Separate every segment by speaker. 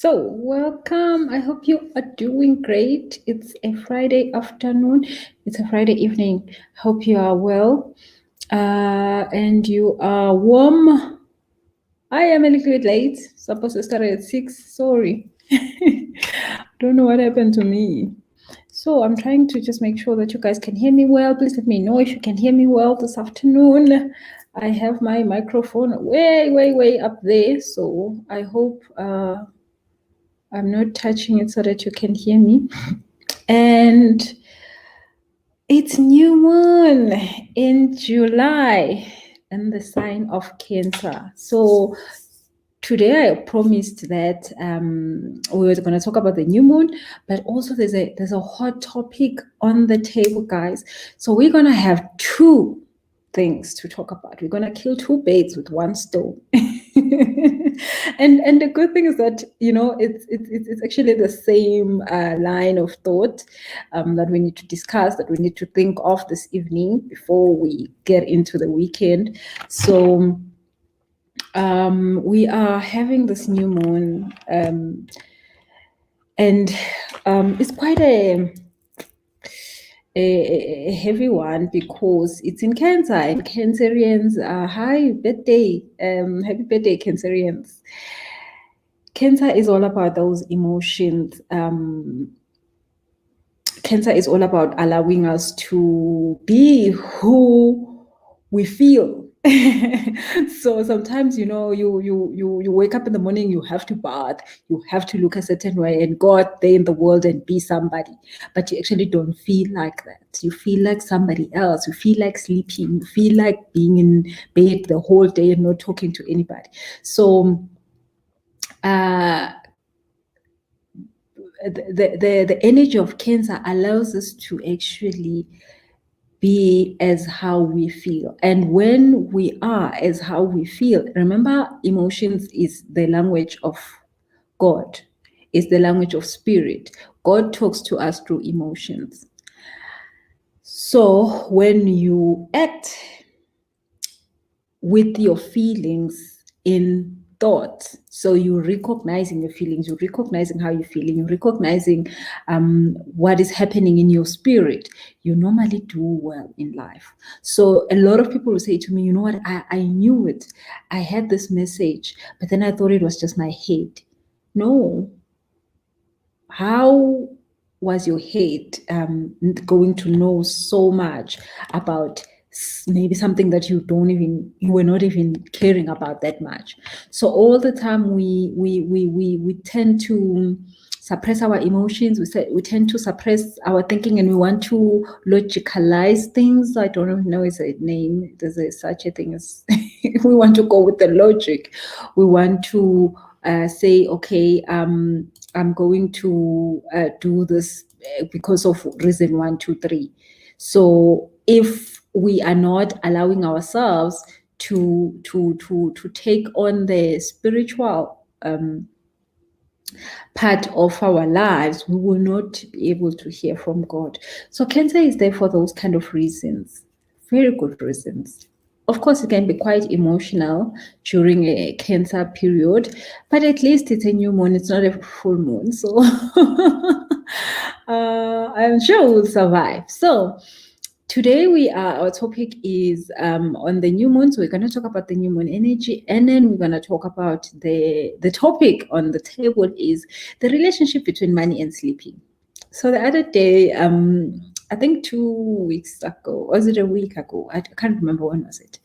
Speaker 1: So, welcome. I hope you are doing great. It's a Friday afternoon, it's a Friday evening. Hope you are well and you are warm. I am a little bit late, supposed to start at 6. Sorry. Don't know what happened to me. So, I'm trying to just make sure that you guys can hear me well. Please let me know if you can hear me well this afternoon. I have my microphone way up there, so I hope I'm not touching it so that you can hear me. And it's new moon in July and the sign of Cancer. So today I promised that we were going to talk about the new moon, but also there's a hot topic on the table, guys. So we're going to have two things to talk about. We're going to kill two birds with one stone. and the good thing is that it's actually the same line of thought that we need to discuss, that we need to think of this evening before we get into the weekend. So we are having this new moon, and it's quite a heavy one because it's in Cancer, and Cancerians, happy birthday Cancerians. Cancer is all about those emotions. Cancer is all about allowing us to be who we feel. So sometimes, you wake up in the morning, you have to bath, you have to look a certain way and go out there in the world and be somebody, but you actually don't feel like that. You feel like somebody else. You feel like sleeping. You feel like being in bed the whole day and not talking to anybody. So the energy of Cancer allows us to actually be as how we feel. And when we are as how we feel, remember, emotions is the language of God, is the language of spirit. God talks to us through emotions. So when you act with your feelings in thought, so you're recognizing your feelings, you're recognizing how you're feeling, you're recognizing what is happening in your spirit, you normally do well in life. So a lot of people will say to me, you know what, I knew it, I had this message, but then I thought it was just my head. No. How was your head going to know so much about maybe something that you were not even caring about that much? So all the time we tend to suppress our emotions. We tend to suppress our thinking, and we want to logicalize things. I don't even know is a name. There's such a thing as we want to go with the logic. We want to say, okay, I'm going to do this because of reason 1, 2, 3. So if we are not allowing ourselves to take on the spiritual part of our lives, we will not be able to hear from God. So Cancer is there for those kind of reasons, very good reasons. Of course, it can be quite emotional during a Cancer period, but at least it's a new moon, it's not a full moon. So I'm sure we'll survive. So today our topic is on the new moon. So we're going to talk about the new moon energy, and then we're going to talk about the topic on the table is the relationship between money and sleeping. So the other day, I think 2 weeks ago, or was it a week ago? I can't remember when was it.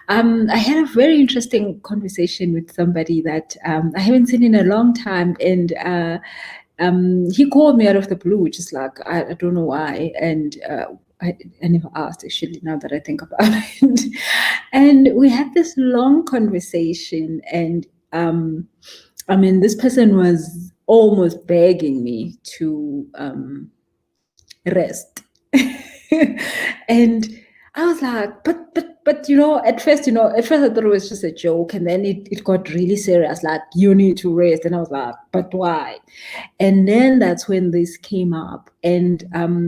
Speaker 1: I had a very interesting conversation with somebody that I haven't seen in a long time, and he called me out of the blue, just like, I don't know why, and I never asked, actually, now that I think about it. And we had this long conversation, and this person was almost begging me to rest. And I was like, but at first I thought it was just a joke, and then it got really serious, like, you need to rest. And I was like, but why? And then that's when this came up, and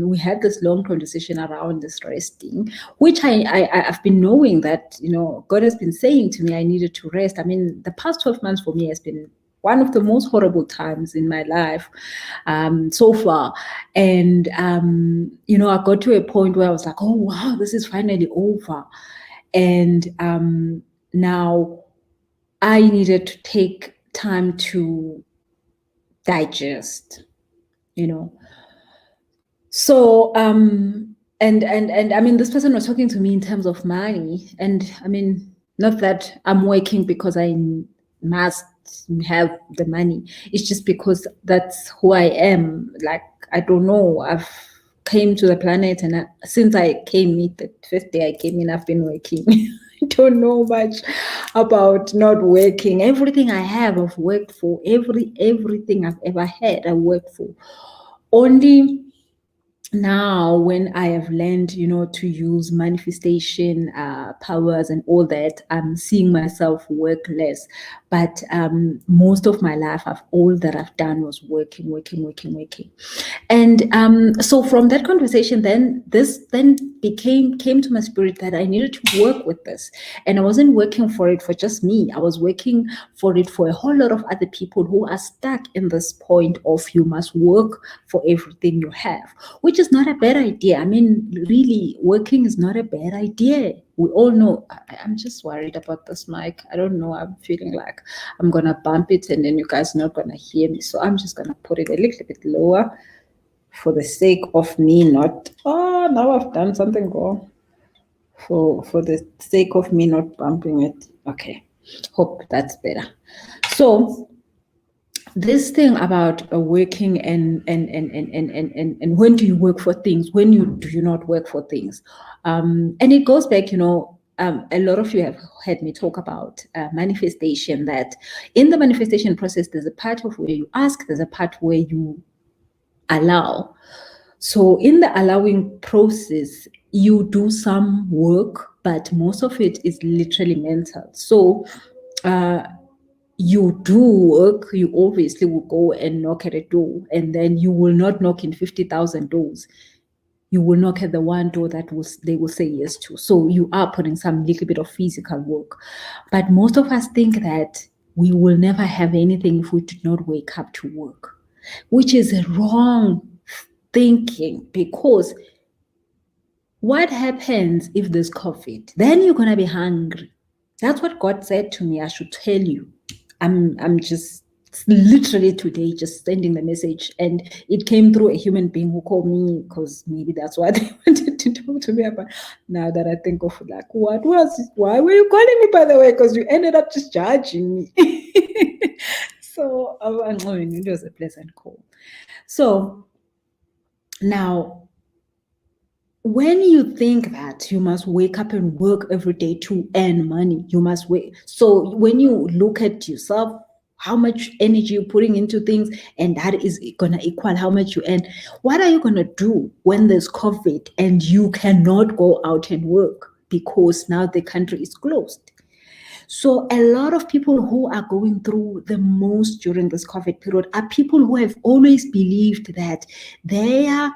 Speaker 1: we had this long conversation around this resting, which I've been knowing that God has been saying to me I needed to rest. The past 12 months for me has been one of the most horrible times in my life so far. And, I got to a point where I was like, oh, wow, this is finally over. And now I needed to take time to digest, you know. So, and I mean, this person was talking to me in terms of money, and I mean, not that I'm working because I must have the money. It's just because that's who I am. Like, I don't know. I've came to the planet, and since I came in, the first day I came in, I've been working. I don't know much about not working. Everything I have, I've worked for. Everything I've ever had, I worked for. Only now when I have learned, to use manifestation powers and all that, I'm seeing myself work less. But most of my life, all that I've done was working. And so from that conversation, then came to my spirit that I needed to work with this. And I wasn't working for it for just me. I was working for it for a whole lot of other people who are stuck in this point of you must work for everything you have, which is not a bad idea. I mean, really, working is not a bad idea. We all know. I'm just worried about this mic. I don't know. I'm feeling like I'm going to bump it and then you guys are not going to hear me. So I'm just going to put it a little bit lower for the sake of me not. Oh, now I've done something wrong. For the sake of me not bumping it. Okay. Hope that's better. So this thing about working and when do you work for things, when do you not work for things, and it goes back, a lot of you have heard me talk about manifestation, that in the manifestation process there's a part of where you ask, there's a part where you allow. So in the allowing process, you do some work, but most of it is literally mental. So you do work, you obviously will go and knock at a door, and then you will not knock in 50,000 doors. You will knock at the one door that they will say yes to. So you are putting some little bit of physical work. But most of us think that we will never have anything if we do not wake up to work, which is a wrong thinking, because what happens if there's COVID? Then you're going to be hungry. That's what God said to me. I should tell you. I'm just literally today just sending the message, and it came through a human being who called me, because maybe that's what they wanted to talk to me about. Now that I think of, like, why were you calling me, by the way? Because you ended up just judging me. So it was a pleasant call. So now, when you think that you must wake up and work every day to earn money, you must wait. So when you look at yourself, how much energy you're putting into things, and that is going to equal how much you earn, what are you going to do when there's COVID and you cannot go out and work because now the country is closed? So a lot of people who are going through the most during this COVID period are people who have always believed that their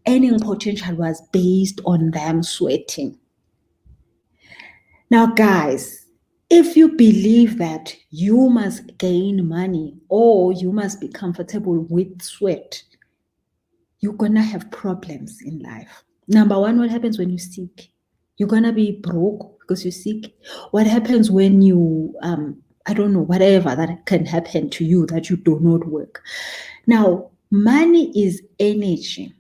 Speaker 1: earning potential was based on them sweating. Now, guys, if you believe that you must gain money or you must be comfortable with sweat, you're going to have problems in life. Number one, what happens when you're sick? You're going to be broke because you're sick. What happens when you, I don't know, whatever that can happen to you that you do not work? Now, money is energy.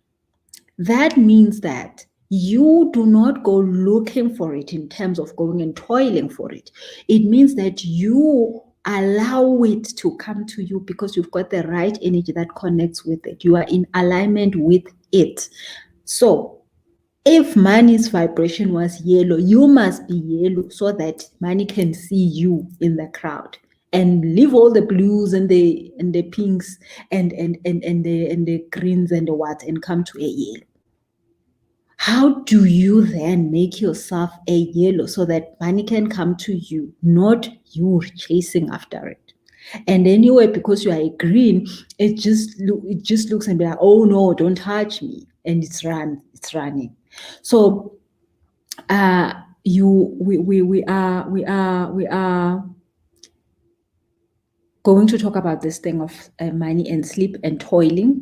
Speaker 1: That means that you do not go looking for it in terms of going and toiling for it. It means that you allow it to come to you because you've got the right energy that connects with it. You are in alignment with it. So if money's vibration was yellow, you must be yellow so that money can see you in the crowd, and leave all the blues and the pinks and the greens and the what, and come to a yellow. How do you then make yourself a yellow so that money can come to you, not you chasing after it? And anyway, because you are a green, it just looks and be like, oh no, don't touch me, and it's running. So we are going to talk about this thing of money and sleep and toiling.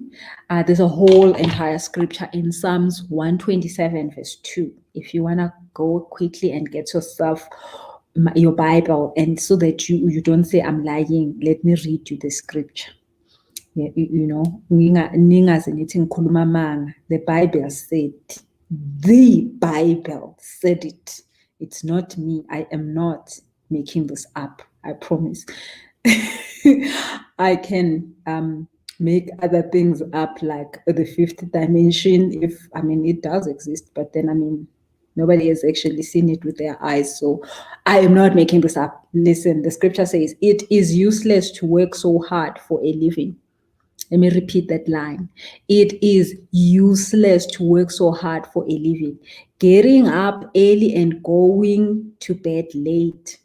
Speaker 1: There's a whole entire scripture in Psalms 127 verse 2. If you want to go quickly and get yourself your Bible, and so that you don't say I'm lying, let me read you the scripture. You know, the Bible said, the Bible said it. It's not me. I am not making this up. I promise. I can make other things up, like the fifth dimension, if it does exist, but then nobody has actually seen it with their eyes. So I am not making this up. Listen, the scripture says it is useless to work so hard for a living. Let me repeat that line. It is useless to work so hard for a living, getting up early and going to bed late.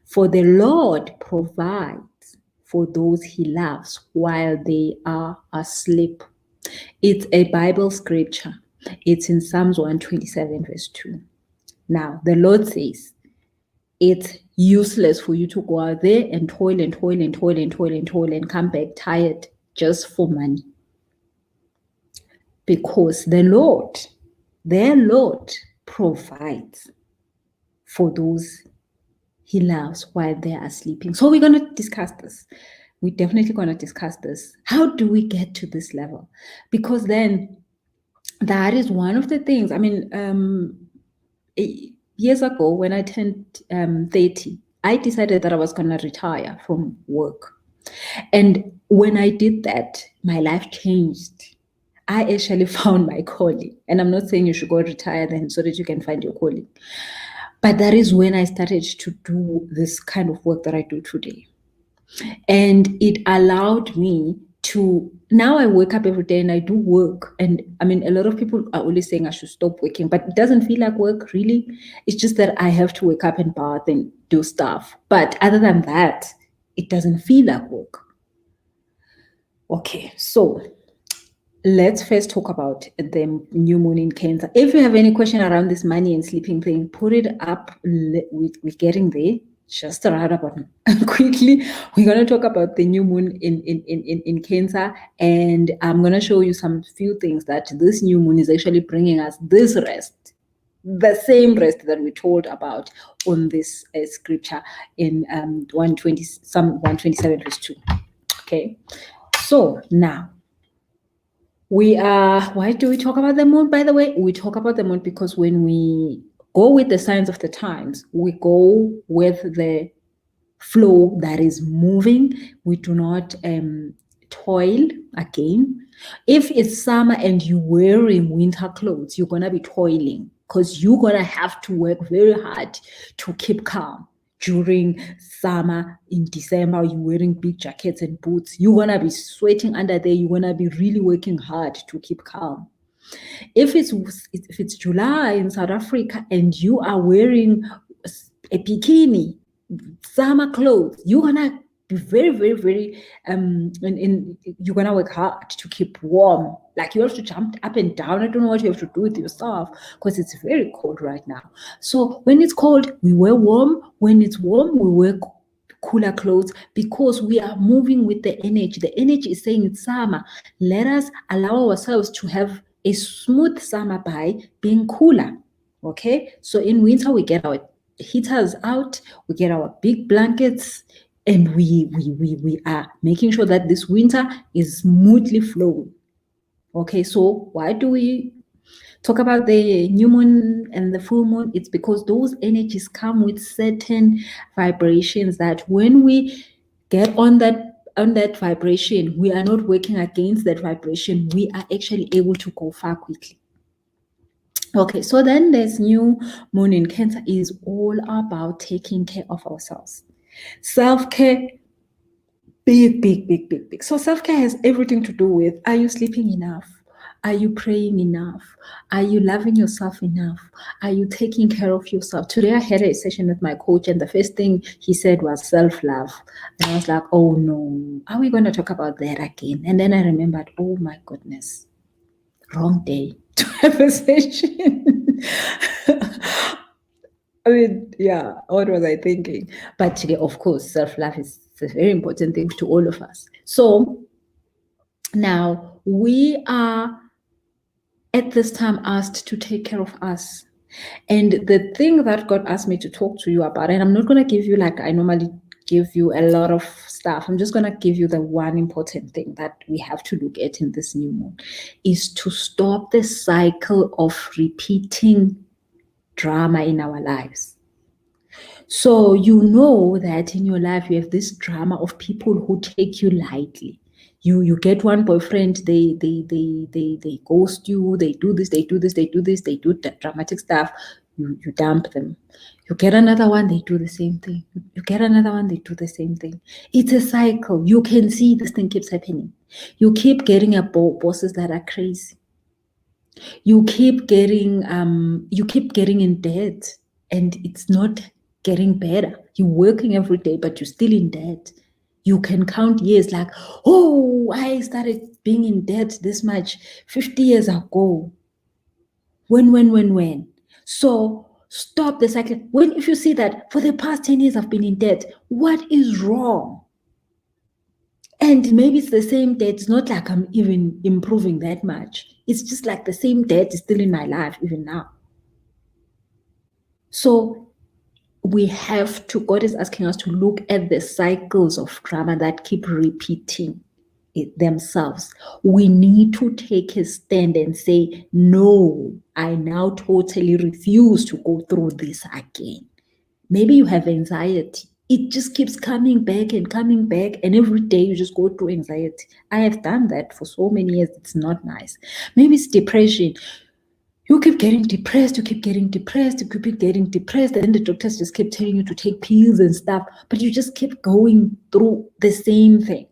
Speaker 1: For the Lord provides for those he loves while they are asleep. It's a Bible scripture. It's in Psalms 127 verse 2. Now, the Lord says, it's useless for you to go out there and toil and toil and toil and toil and toil and come back tired just for money. Because the Lord, their Lord, provides for those he loves while they are sleeping. So we're going to discuss this. We're definitely going to discuss this. How do we get to this level? Because then that is one of the things. Years ago, when I turned 30, I decided that I was going to retire from work. And when I did that, my life changed. I actually found my calling. And I'm not saying you should go retire then so that you can find your calling. But that is when I started to do this kind of work that I do today. And it allowed me to, now I wake up every day and I do work. And a lot of people are always saying I should stop working, but it doesn't feel like work, really. It's just that I have to wake up and bath and do stuff. But other than that, it doesn't feel like work. Okay, so let's first talk about the new moon in Cancer. If you have any question around this money and sleeping thing, put it up. We're getting there. Just right about quickly. We're going to talk about the new moon in Cancer, and I'm going to show you some few things that this new moon is actually bringing us this rest, the same rest that we told about on this scripture in 127 verse 2. Okay, so now why do we talk about the moon? By the way, we talk about the moon because when we go with the signs of the times, we go with the flow that is moving. We do not toil again. If it's summer and you're wearing winter clothes, you're going to be toiling because you're going to have to work very hard to keep calm. During summer in December, you're wearing big jackets and boots. You're going to be sweating under there. You're going to be really working hard to keep calm. If it's July in South Africa and you are wearing a bikini, summer clothes, you're going to be very, very, very, you're going to work hard to keep warm. Like you have to jump up and down. I don't know what you have to do with yourself because it's very cold right now. So when it's cold, we wear warm. When it's warm, we wear cooler clothes because we are moving with the energy. The energy is saying it's summer. Let us allow ourselves to have a smooth summer by being cooler. Okay, so in winter we get our heaters out, we get our big blankets, and we are making sure that this winter is smoothly flowing. Okay, so why do we talk about the new moon and the full moon? It's because those energies come with certain vibrations that when we get on that vibration, we are not working against that vibration. We are actually able to go far quickly. Okay, so then there's new moon in Cancer is all about taking care of ourselves. Self-care, big. So self-care has everything to do with, are you sleeping enough? Are you praying enough? Are you loving yourself enough? Are you taking care of yourself? Today I had a session with my coach and the first thing he said was self-love. And I was like, oh no, are we going to talk about that again? And then I remembered, oh my goodness, wrong day to have a session. Yeah, what was I thinking? But of course, self-love is It's a very important thing to all of us. So now we are at this time asked to take care of us. And the thing that God asked me to talk to you about, and I'm not going to give you like I normally give you a lot of stuff. I'm just going to give you the one important thing that we have to look at in this new moon, is to stop the cycle of repeating drama in our lives. So you know that in your life you have this drama of people who take you lightly. You get one boyfriend, they ghost you, they do this, they do the dramatic stuff, you dump them. You get another one, they do the same thing. You get another one, they do the same thing. It's a cycle. You can see this thing keeps happening. You keep getting bosses that are crazy. You keep getting in debt, and it's not getting better. You're working every day, but you're still in debt. You can count years like, oh, I started being in debt this much 50 years ago. When? So stop the cycle. If you see that for the past 10 years I've been in debt, what is wrong? And maybe it's the same debt. It's not like I'm even improving that much. It's just like the same debt is still in my life even now. So God is asking us to look at the cycles of drama that keep repeating themselves. We need to take a stand and say, no, I now totally refuse to go through this again. Maybe you have anxiety. It just keeps coming back, and every day you just go through anxiety. I have done that for so many years. It's not nice. Maybe it's depression. You keep getting depressed, and then the doctors just keep telling you to take pills and stuff, but you just keep going through the same thing.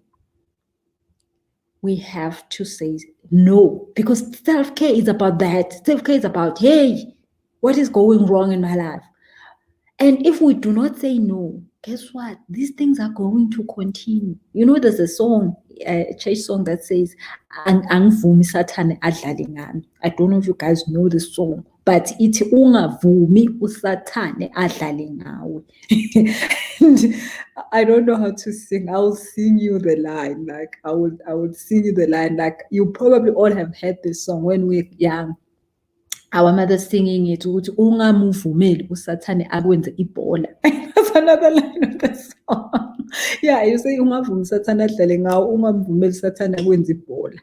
Speaker 1: We have to say no, because self-care is about that. Self-care is about, hey, what is going wrong in my life? And if we do not say no, guess what? These things are going to continue. You know, there's a song, a church song that says, "Angivumi Satan adlale ngami." I don't know if you guys know the song, but it's ungavumi uSathane adlale ngawe. And I don't know how to sing. I'll sing you the line. Like I would sing you the line. Like you probably all have heard this song when we're young. Our mother singing it, ukuthi ungamuvumeli usathane akwenze ibhola. That's another line of the song. Yeah, you say ungavumi usathane adlale ngawo, ungamvumeli usathane akwenze ibhola.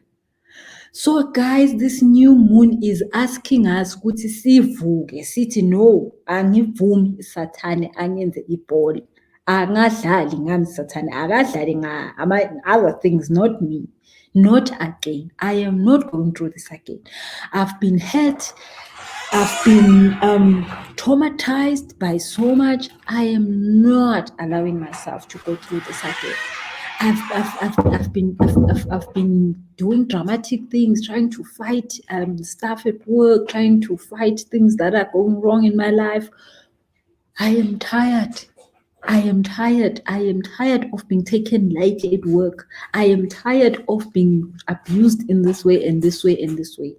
Speaker 1: So guys, this new moon is asking us ukuthi sivuke sithi no, angivumi usathane angenze ibhola. Angadlali ngami Sathane, akadlali other things, not me. Not again. I am not going through this again. I've been hurt. I've been traumatized by so much. I am not allowing myself to go through this again. I've been doing dramatic things, trying to fight stuff at work, trying to fight things that are going wrong in my life. I am tired. I am tired of being taken lightly at work. I am tired of being abused in this way and this way and this way.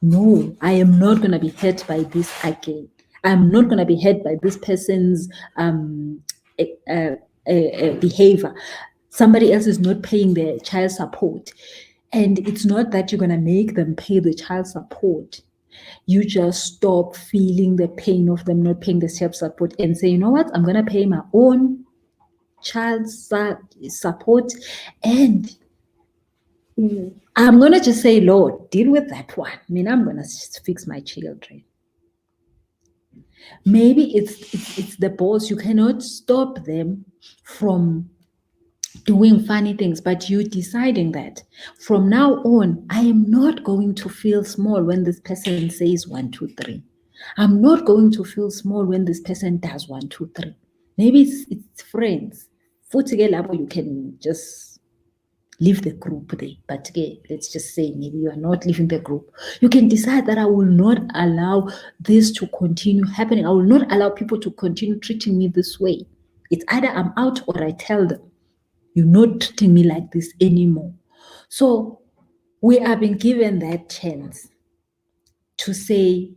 Speaker 1: No, I am not going to be hurt by this again. I'm not going to be hurt by this person's behavior. Somebody else is not paying their child support. And it's not that you're going to make them pay the child support. You just stop feeling the pain of them not paying the child support and say, you know what, I'm going to pay my own child support, and I'm going to just say, Lord, deal with that one. I mean, I'm going to just fix my children. Maybe it's the boss. You cannot stop them from doing funny things, but you deciding that from now on, I am not going to feel small when this person says 1, 2, 3. I'm not going to feel small when this person does 1, 2, 3. Maybe it's friends. You can just leave the group there. But again, let's just say maybe you are not leaving the group. You can decide that I will not allow this to continue happening. I will not allow people to continue treating me this way. It's either I'm out or I tell them, you're not treating me like this anymore. So we are being given that chance to say,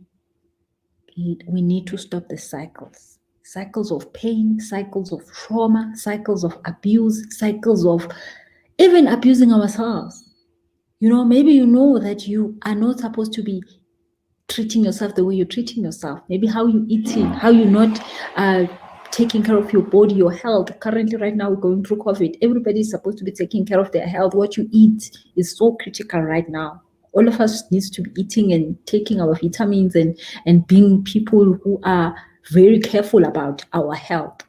Speaker 1: we need to stop the cycles. cycles of pain, cycles of trauma, cycles of abuse, cycles of even abusing ourselves. Maybe you know that you are not supposed to be treating yourself the way you're treating yourself. Maybe how you eating, how you're not taking care of your body, your health. Currently, right now, we're going through COVID. Everybody's supposed to be taking care of their health. What you eat is so critical right now. All of us needs to be eating and taking our vitamins and being people who are very careful about our health.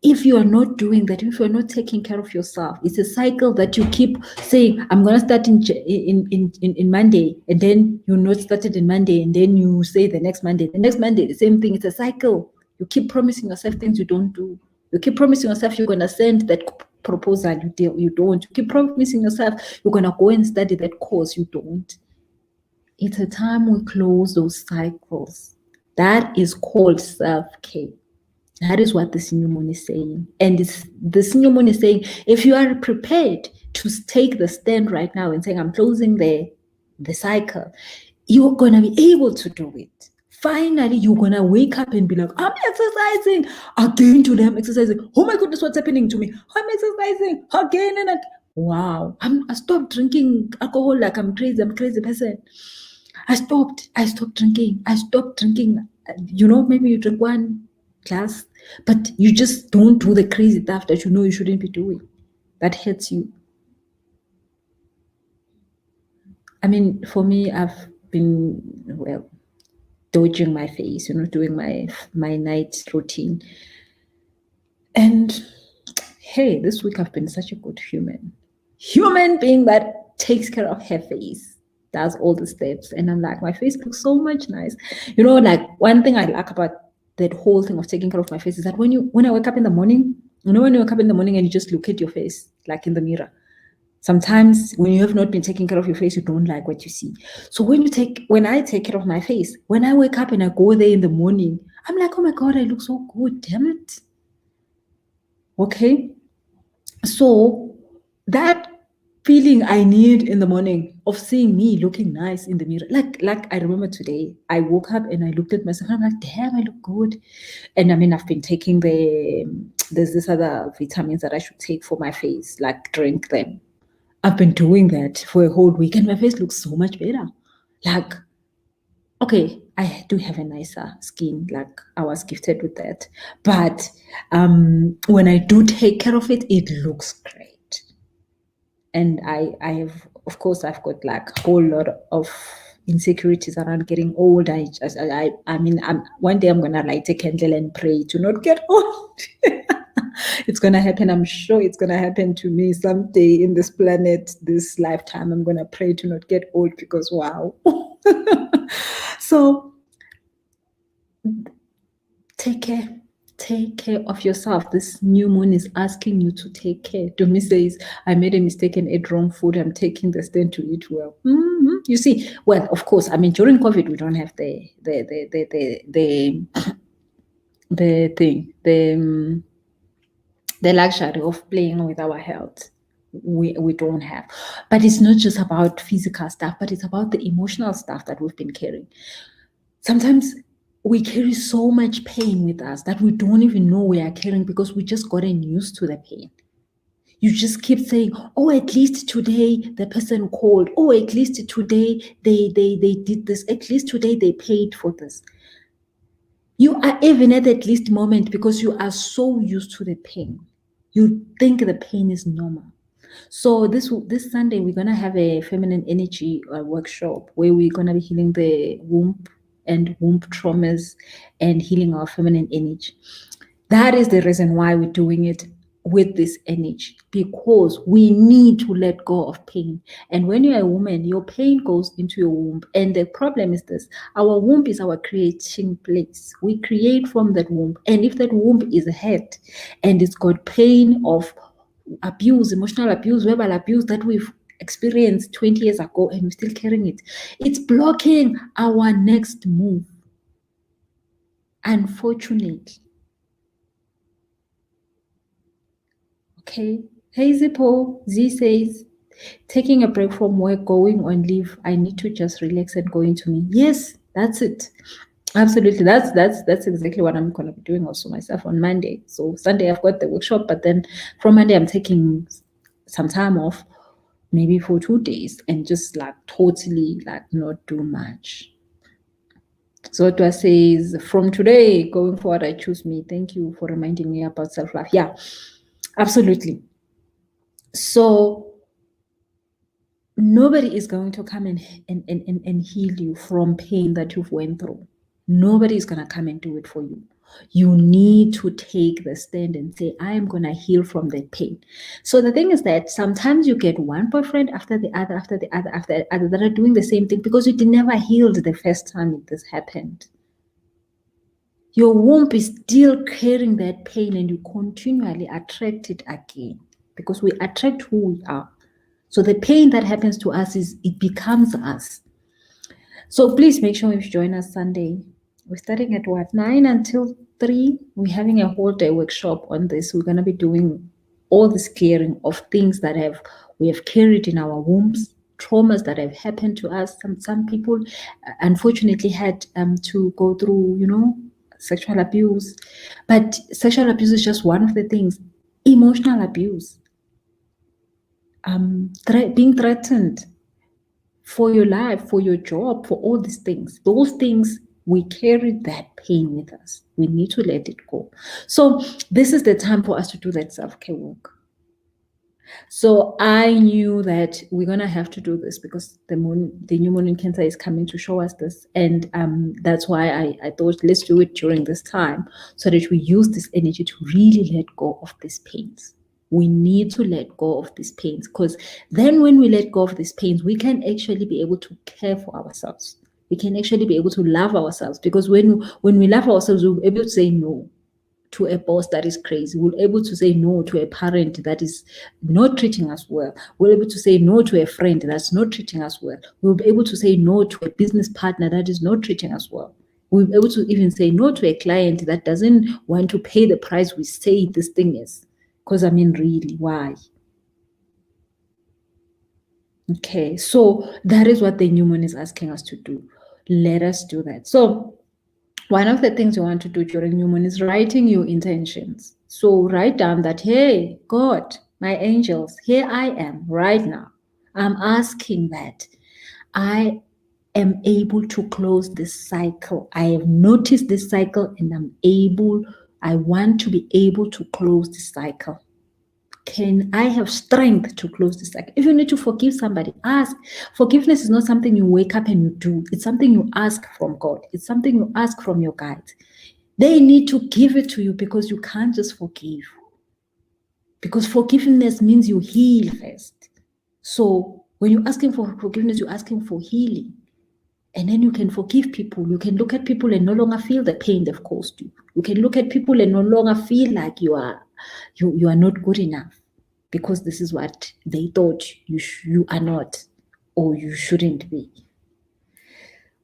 Speaker 1: If you are not doing that, if you're not taking care of yourself, it's a cycle that you keep saying, I'm going to start in Monday, and then you're not started in Monday, and then you say the next Monday, the same thing. It's a cycle. You keep promising yourself things you don't do. You keep promising yourself you're going to send that proposal, you don't. You keep promising yourself you're going to go and study that course, you don't. It's a time we close those cycles. That is called self-care. That is what the senior moon is saying. And the senior moon is saying, if you are prepared to take the stand right now and saying, I'm closing the cycle, you're going to be able to do it. Finally, you're going to wake up and be like, I'm exercising again today. I'm exercising. Oh my goodness, what's happening to me? I'm exercising again and again. Wow. I stopped drinking alcohol like I'm crazy. I'm a crazy person. I stopped drinking. Maybe you drink one glass, but you just don't do the crazy stuff that you know you shouldn't be doing. That hurts you. I mean, for me, I've been, dodging my face, doing my night routine. And hey, this week I've been such a good human being that takes care of her face, does all the steps. And I'm like, my face looks so much nice. Like one thing I like about that whole thing of taking care of my face is that when I wake up in the morning, when you wake up in the morning and you just look at your face, like in the mirror, sometimes when you have not been taking care of your face, you don't like what you see. So when I take care of my face, when I wake up and I go there in the morning, I'm like, oh my God, I look so good, damn it. Okay. So that feeling I need in the morning of seeing me looking nice in the mirror, like I remember today, I woke up and I looked at myself and I'm like, damn, I look good. And I mean, I've been taking there's this other vitamins that I should take for my face, like drink them. I've been doing that for a whole week and my face looks so much better. Like, okay, I do have a nicer skin, like I was gifted with that. But when I do take care of it, it looks great. And I have, of course, I've got like a whole lot of insecurities around getting old. One day I'm gonna light a candle and pray to not get old. It's gonna happen. I'm sure it's gonna happen to me someday in this planet, this lifetime. I'm gonna pray to not get old because wow. So take care of yourself. This new moon is asking you to take care. Domi says, I made a mistake and ate wrong food. I'm taking the stand to eat well. Mm-hmm. You see, well, of course, I mean, during COVID, we don't have the luxury of playing with our health. We don't have. But it's not just about physical stuff, but it's about the emotional stuff that we've been carrying. Sometimes we carry so much pain with us that we don't even know we are carrying because we just gotten used to the pain. You just keep saying, oh, at least today the person called. Oh, at least today they did this. At least today they paid for this. You are even at that least moment because you are so used to the pain. You think the pain is normal. So this Sunday, we're going to have a feminine energy workshop where we're going to be healing the womb and womb traumas and healing our feminine energy. That is the reason why we're doing it with this energy, because we need to let go of pain. And when you're a woman, your pain goes into your womb. And the problem is this: our womb is our creating place. We create from that womb. And if that womb is hurt and it's got pain of abuse, emotional abuse, verbal abuse that we've experienced 20 years ago and we're still carrying it, it's blocking our next move. Unfortunately. Okay. Hey Zippo, Z says, taking a break from work, going on leave. I need to just relax and go into me. Yes, that's it. Absolutely. That's exactly what I'm gonna be doing also myself on Monday. So Sunday I've got the workshop, but then from Monday I'm taking some time off, maybe for 2 days, and just like totally like not do much. So it says, from today going forward, I choose me. Thank you for reminding me about self-love. Yeah, absolutely. So nobody is going to come and heal you from pain that you've went through. Nobody is going to come and do it for you. You need to take the stand and say, I am going to heal from that pain. So the thing is that sometimes you get one boyfriend after the other, after the other, after the other, that are doing the same thing because you never healed the first time this happened. Your womb is still carrying that pain and you continually attract it again because we attract who we are. So the pain that happens to us it becomes us. So please make sure you join us Sunday. We're starting at 9 until 3. We're having a whole day workshop on this. We're going to be doing all this clearing of things that we have carried in our wombs, traumas that have happened to us. Some people unfortunately had to go through, sexual abuse. But sexual abuse is just one of the things. Emotional abuse, being threatened for your life, for your job, for all these things. Those things, we carry that pain with us. We need to let it go. So this is the time for us to do that self-care work. So I knew that we're going to have to do this because the new moon in Cancer is coming to show us this. And that's why I thought, let's do it during this time so that we use this energy to really let go of these pains. We need to let go of these pains because then when we let go of these pains, we can actually be able to care for ourselves. We can actually be able to love ourselves because when we love ourselves, we'll be able to say no to a boss that is crazy. We're able to say no to a parent that is not treating us well. We're able to say no to a friend that's not treating us well. We'll be able to say no to a business partner that is not treating us well. We'll be able to even say no to a client that doesn't want to pay the price we say this thing is. Because really, why? Okay, so that is what the new moon is asking us to do. Let us do that. So one of the things you want to do during new moon is writing your intentions. So write down that, hey, God, my angels, here I am right now. I'm asking that I am able to close this cycle. I have noticed this cycle and I want to be able to close this cycle. Can I have strength to close this cycle? If you need to forgive somebody, ask. Forgiveness is not something you wake up and you do. It's something you ask from God. It's something you ask from your guides. They need to give it to you because you can't just forgive. Because forgiveness means you heal first. So when you're asking for forgiveness, you're asking for healing. And then you can forgive people. You can look at people and no longer feel the pain they've caused you. You can look at people and no longer feel like you are not good enough because this is what they thought you are not or you shouldn't be.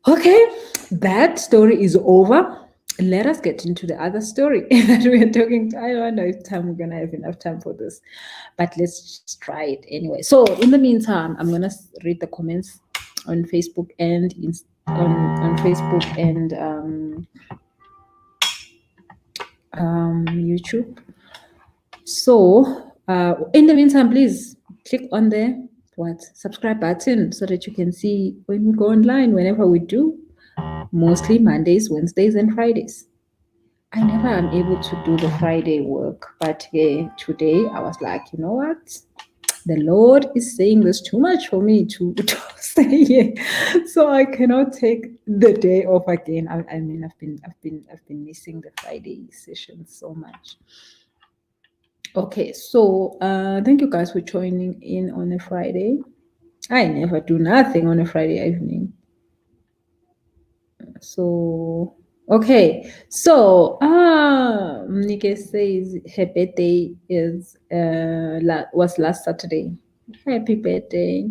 Speaker 1: Okay, that story is over. Let us get into the other story that we are talking. I don't know if we're going to have enough time for this, but let's just try it anyway. So in the meantime, I'm going to read the comments on Facebook and on Facebook and YouTube. So in the meantime, please click on the subscribe button so that you can see when we go online, whenever we do, mostly Mondays, Wednesdays, and Fridays. I never am able to do the Friday work, but today I was like, you know what? The Lord is saying there's too much for me to stay here, so I cannot take the day off again. I've been missing the Friday sessions so much. Okay, so thank you guys for joining in on a Friday. I never do nothing on a Friday evening. So okay, so Mnike says her birthday was last Saturday. Happy birthday.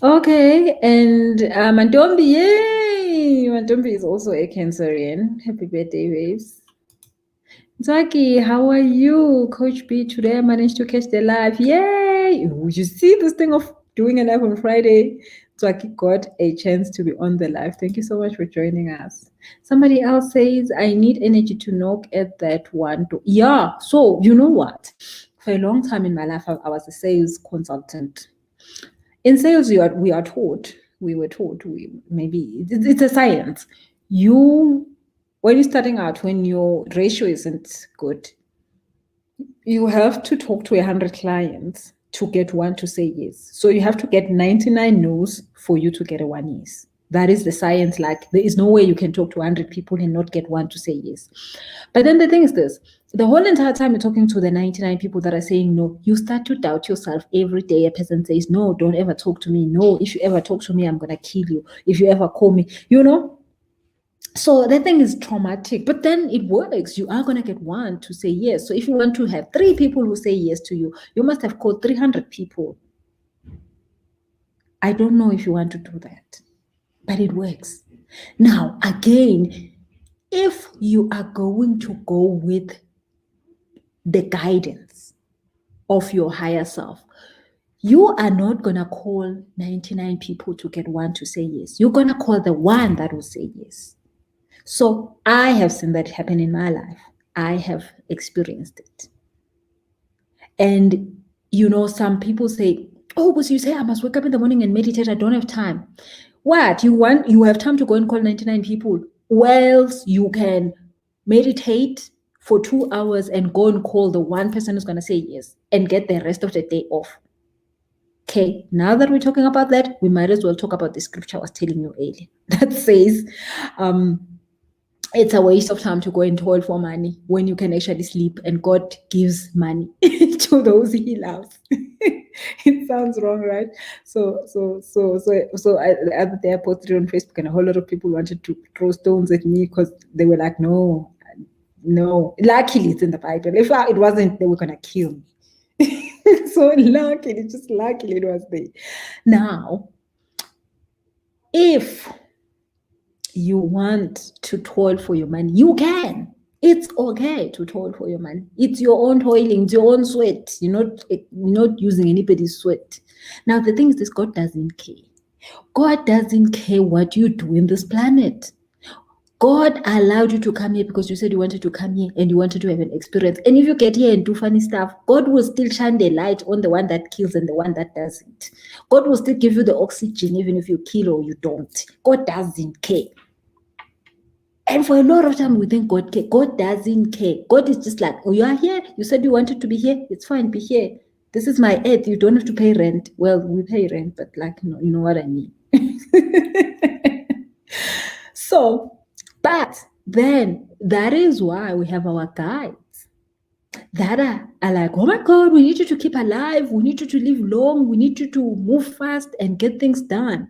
Speaker 1: Okay, and Mandombi, yay! Mandombi is also a Cancerian. Happy birthday, waves. Zaki, how are you? Coach B, today I managed to catch the live. Yay! You see this thing of doing a live on Friday. So I got a chance to be on the live. Thank you so much for joining us. Somebody else says, I need energy to knock at that one door. Yeah, so you know what? For a long time in my life, I was a sales consultant. In sales, we were taught, maybe it's a science. When you're starting out, when your ratio isn't good, you have to talk to 100 clients to get one to say yes. So you have to get 99 no's for you to get a one yes. That is the science. Like, there is no way you can talk to 100 people and not get one to say yes. But then the thing is this, the whole entire time you're talking to the 99 people that are saying no, you start to doubt yourself. Every day a person says, no, don't ever talk to me. No, if you ever talk to me, I'm going to kill you. If you ever call me, So that thing is traumatic, but then it works. You are going to get one to say yes. So if you want to have 3 people who say yes to you, you must have called 300 people. I don't know if you want to do that, but it works. Now, again, if you are going to go with the guidance of your higher self, you are not going to call 99 people to get one to say yes. You're going to call the one that will say yes. So I have seen that happen in my life. I have experienced it. And, some people say, oh, but you say I must wake up in the morning and meditate. I don't have time. What? You have time to go and call 99 people. Well, you can meditate for 2 hours and go and call the one person who's going to say yes and get the rest of the day off. Okay, now that we're talking about that, we might as well talk about the scripture I was telling you earlier. That says, it's a waste of time to go and toil for money when you can actually sleep, and God gives money to those He loves. It sounds wrong, right? So the other day I posted on Facebook, and a whole lot of people wanted to throw stones at me because they were like, no. Luckily, it's in the Bible. If it wasn't, they were gonna kill me. So luckily it was there. Now, if you want to toil for your money, you can. It's okay to toil for your money. It's your own toiling, it's your own sweat. You're not using anybody's sweat. Now, the thing is this, God doesn't care. God doesn't care what you do in this planet. God allowed you to come here because you said you wanted to come here and you wanted to have an experience. And if you get here and do funny stuff, God will still shine the light on the one that kills and the one that doesn't. God will still give you the oxygen even if you kill or you don't. God doesn't care. And for a lot of time, we think God cares. God doesn't care. God is just like, oh, you are here. You said you wanted to be here. It's fine. Be here. This is my earth. You don't have to pay rent. Well, we pay rent, but you know what I mean. But then that is why we have our guides that are like, oh my God, we need you to keep alive. We need you to live long. We need you to move fast and get things done.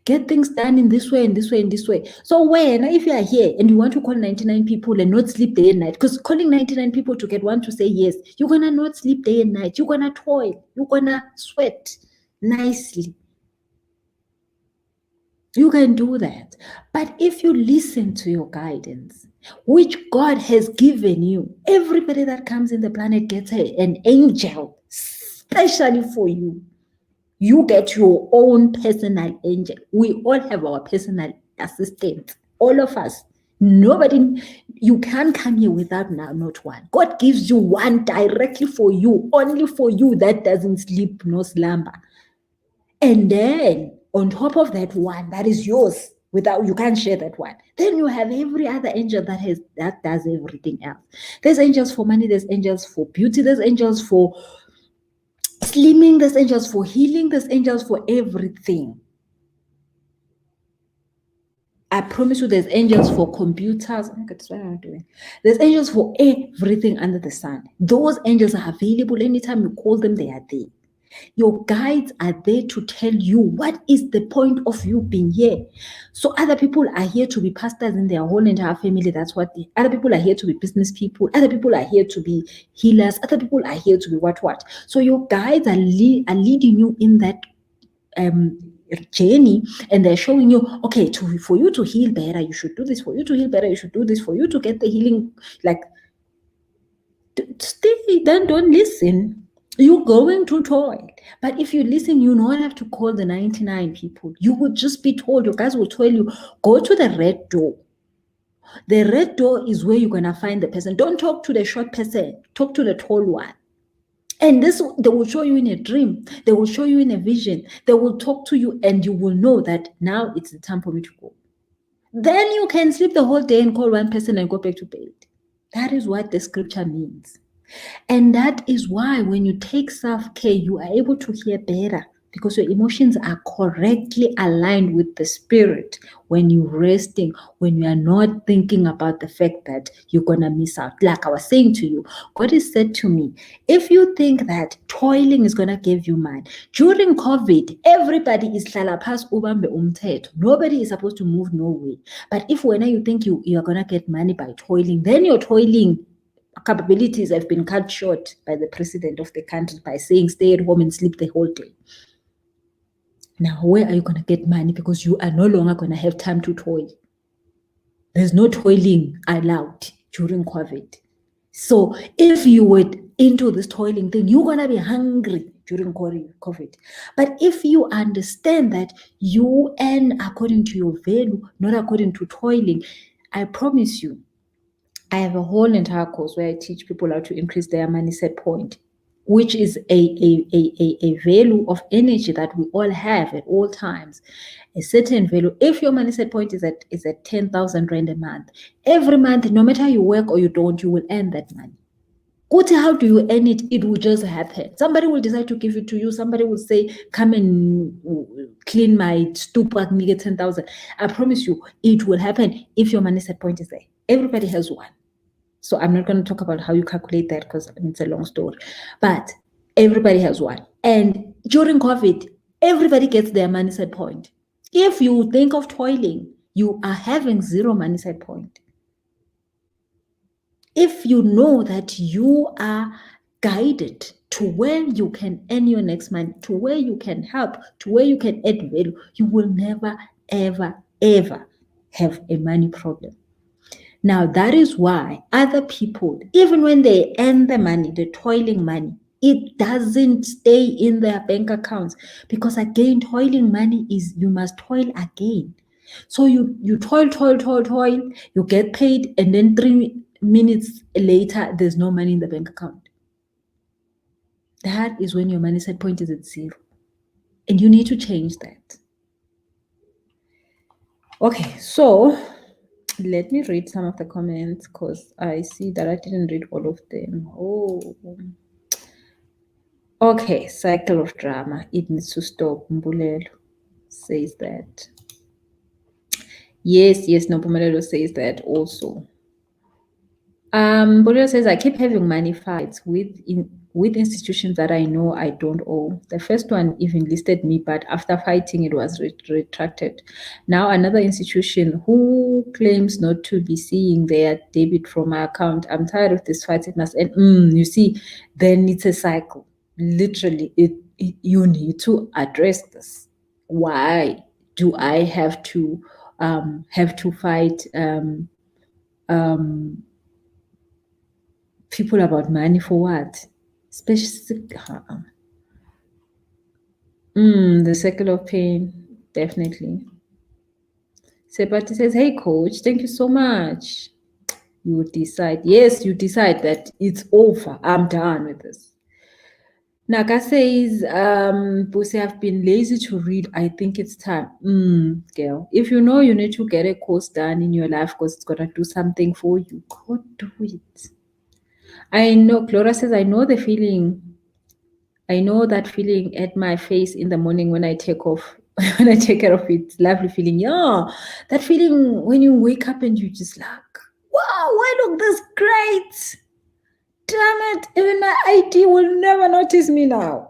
Speaker 1: Get things done in this way, in this way, in this way. So if you are here and you want to call 99 people and not sleep day and night, because calling 99 people to get one to say yes, you're going to not sleep day and night. You're going to toil. You're going to sweat nicely. You can do that. But if you listen to your guidance, which God has given you, everybody that comes in the planet gets an angel, especially for you. You get your own personal angel. We all have our personal assistant. All of us. Nobody, you can't come here without not one. God gives you one directly for you, only for you, that doesn't sleep, no slumber. And then on top of that one, that is yours, you can't share that one. Then you have every other angel that does everything else. There's angels for money, there's angels for beauty, there's angels for slimming, there's angels for healing, there's angels for everything. I promise you, there's angels for computers. Oh my God, that's what I'm doing. There's angels for everything under the sun. Those angels are available anytime you call them, they are there. Your guides are there to tell you what is the point of you being here. So other people are here to be pastors in their whole entire family. That's what other people are here to be business people. Other people are here to be healers. Other people are here to be what. So your guides are leading you in that journey, and they're showing you, okay, for you to heal better, you should do this. For you to heal better, you should do this. For you to get the healing, stay, then don't listen. You're going to toil. But if you listen, you don't have to call the 99 people. You will just be told, your guys will tell you, go to the red door. The red door is where you're going to find the person. Don't talk to the short person. Talk to the tall one. And this, they will show you in a dream. They will show you in a vision. They will talk to you and you will know that now it's the time for me to go. Then you can sleep the whole day and call one person and go back to bed. That is what the scripture means. And that is why when you take self-care, you are able to hear better because your emotions are correctly aligned with the spirit when you're resting, when you are not thinking about the fact that you're going to miss out. Like I was saying to you, God has said to me, if you think that toiling is going to give you money, during COVID, everybody is hlalaphasi ubambe umthetho. Nobody is supposed to move nowhere. But if when you think you are going to get money by toiling, then you're toiling capabilities have been cut short by the president of the country by saying stay at home and sleep the whole day. Now, where are you going to get money? Because you are no longer going to have time to toil. There's no toiling allowed during COVID. So if you were into this toiling thing, you're going to be hungry during COVID. But if you understand that you earn according to your value, not according to toiling, I promise you, I have a whole entire course where I teach people how to increase their money set point, which is a value of energy that we all have at all times, a certain value. If your money set point is at 10,000 Rand a month, every month, no matter you work or you don't, you will earn that money. How do you earn it? It will just happen. Somebody will decide to give it to you. Somebody will say, come and clean my stoop, I can get 10,000. I promise you, it will happen if your money set point is there. Everybody has one. So I'm not going to talk about how you calculate that because it's a long story. But everybody has one. And during COVID, everybody gets their money set point. If you think of toiling, you are having zero money set point. If you know that you are guided to where you can earn your next money, to where you can help, to where you can add value, you will never, ever, ever have a money problem. Now, that is why other people, even when they earn the money, the toiling money, it doesn't stay in their bank accounts because, again, toiling money is you must toil again. So you toil, you get paid, and then 3 minutes later, there's no money in the bank account. That is when your money set point is at zero. And you need to change that. Okay, so let me read some of the comments because I see that I didn't read all of them. Oh. Okay, cycle of drama. It needs to stop. Mbulelo says that. Yes, Mbulelo says that also. Mbulelo says, I keep having money fights with institutions that I know I don't owe. The first one even listed me, but after fighting, it was retracted. Now another institution who claims not to be seeing their debit from my account. I'm tired of this fight. It must end. You see, then it's a cycle. Literally, you need to address this. Why do I have to fight people about money for what? Especially the circle of pain, definitely. Sebati says, hey coach, thank you so much. You decide. Yes, you decide that it's over. I'm done with this. Naka says, Busi, I've been lazy to read. I think it's time. Girl, if you know you need to get a course done in your life because it's gonna do something for you, go do it. I know, Clara says, I know the feeling. I know that feeling at my face in the morning when I take off, when I take care of it. It's lovely feeling. Yeah, that feeling when you wake up and you just like, wow, I look this great. Damn it, even my ID will never notice me now.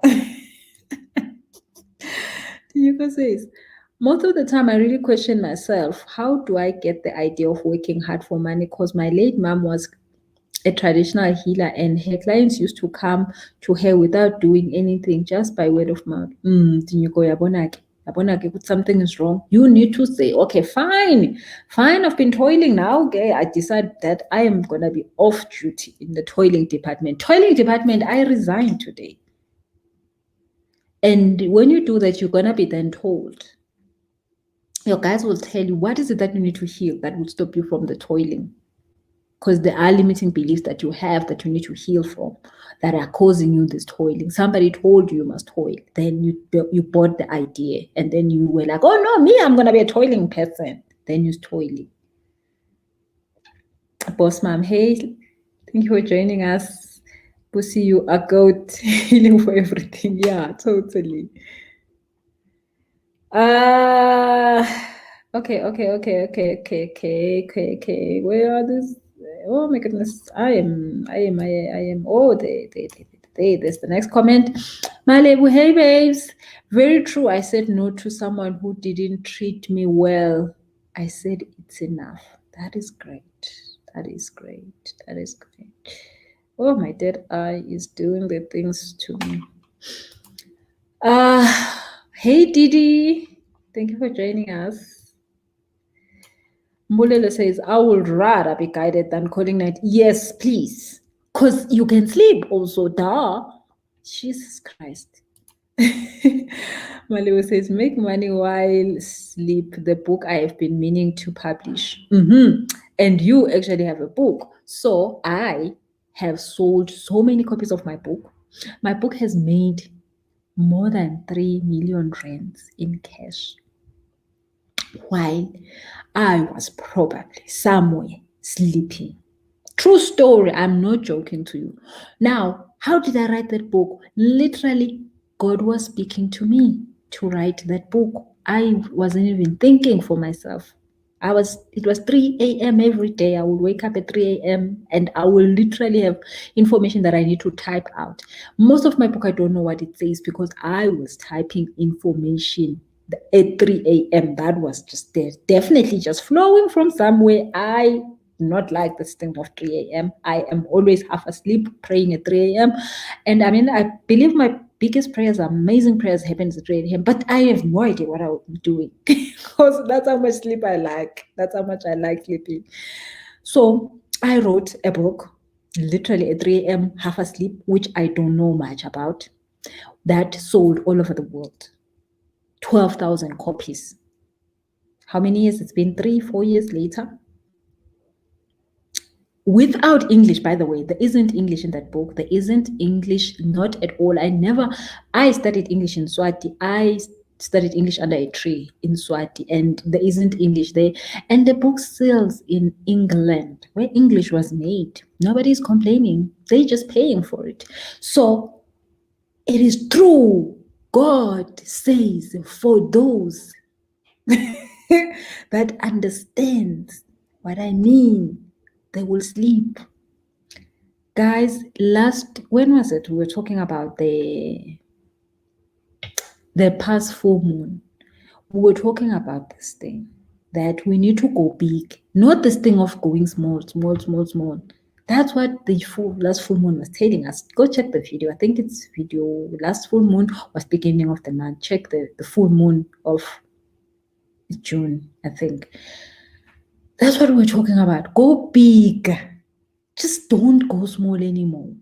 Speaker 1: Yuka says, most of the time I really question myself, how do I get the idea of working hard for money? Because my late mom was a traditional healer and her clients used to come to her without doing anything, just by word of mouth. Something is wrong. You need to say, okay, fine, I've been toiling now. Okay, I decide that I am gonna be off duty in the toiling department. I resign today. And when you do that, you're going to be then told. Your guys will tell you, what is it that you need to heal that will stop you from the toiling? Because there are limiting beliefs that you have that you need to heal from that are causing you this toiling. Somebody told you must toil. Then you bought the idea. And then you were like, oh, no, me, I'm going to be a toiling person. Then you're toiling. Boss mom, hey, thank you for joining us. We'll see you a goat healing for everything. Yeah, totally. Okay. Where are these? Oh my goodness. I am. Oh, there's the next comment. Malebu, hey babes. Very true. I said no to someone who didn't treat me well. I said it's enough. That is great. That is great. That is great. Oh, my dead eye is doing the things to me. Hey Didi. Thank you for joining us. Mulele says, I would rather be guided than calling night. Yes, please. Because you can sleep also, duh. Jesus Christ. Malibu says, make money while sleep. The book I have been meaning to publish. And you actually have a book. So I have sold so many copies of my book. My book has made more than 3 million rands in cash, while I was probably somewhere sleeping. True story. I'm not joking to you. Now, how did I write that book? Literally, God was speaking to me to write that book. I wasn't even thinking for myself. It was 3 a.m. every day. I would wake up at 3 a.m. and I will literally have information that I need to type out. Most of my book, I don't know what it says because I was typing information at 3 a.m. That was just there, definitely just flowing from somewhere. I not like this thing of 3 a.m. I am always half asleep praying at 3 a.m. And I mean, I believe my biggest prayers, amazing prayers happen at 3 a.m. But I have no idea what I'm doing because that's how much sleep I like. That's how much I like sleeping. So I wrote a book literally at 3 a.m., half asleep, which I don't know much about, that sold all over the world. 12,000 copies. How many years? It's been 3-4 years later. Without English, by the way. There isn't English in that book. There isn't English, not at all. I studied English in Swati. I studied English under a tree in Swati, and there isn't English there. And the book sells in England, where English was made. Nobody's complaining. They're just paying for it. So it is true. God says, for those that understands what I mean, they will sleep. Guys, when was it? We were talking about the past full moon. We were talking about this thing that we need to go big, not this thing of going small. That's what the last full moon was telling us. Go check the video. I think it's video. Last full moon was beginning of the month. Check the full moon of June, I think. That's what we're talking about. Go big. Just don't go small anymore.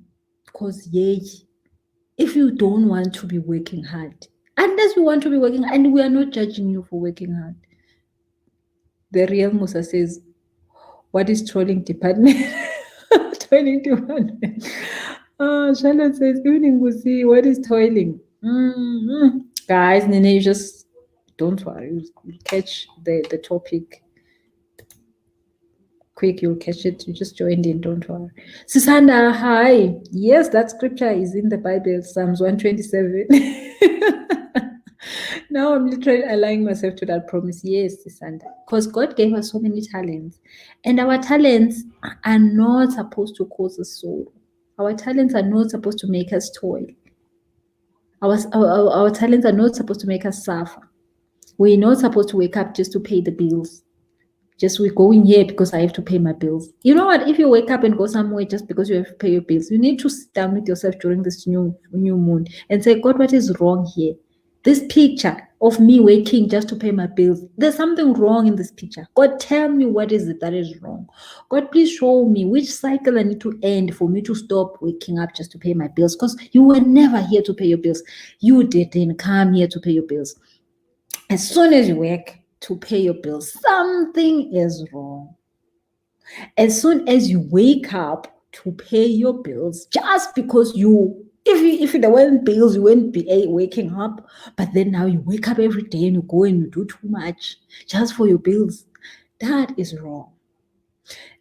Speaker 1: Because, if you don't want to be working hard, unless you want to be working, and we are not judging you for working hard. The real Musa says, what is trolling department? Toiling department. Charlotte says, evening, Musi, what is toiling? Guys, Nene, you just don't worry. You'll catch the topic quick. You'll catch it. You just joined in. Don't worry. Susana, hi. Yes, that scripture is in the Bible, Psalms 127. Now I'm literally aligning myself to that promise. Yes, Susana. Because God gave us so many talents. And our talents are not supposed to cause us sorrow. Our talents are not supposed to make us toil. Our talents are not supposed to make us suffer. We're not supposed to wake up just to pay the bills. Just we're going here because I have to pay my bills. You know what? If you wake up and go somewhere just because you have to pay your bills, you need to sit down with yourself during this new moon and say, God, what is wrong here? This picture of me working just to pay my bills, there's something wrong in this picture. God, tell me what is it that is wrong. God, please show me which cycle I need to end for me to stop waking up just to pay my bills, because you were never here to pay your bills. You didn't come here to pay your bills. As soon as you work to pay your bills, something is wrong. As soon as you wake up to pay your bills, just because if there weren't bills, you wouldn't be waking up. But then now you wake up every day and you go and you do too much just for your bills. That is wrong.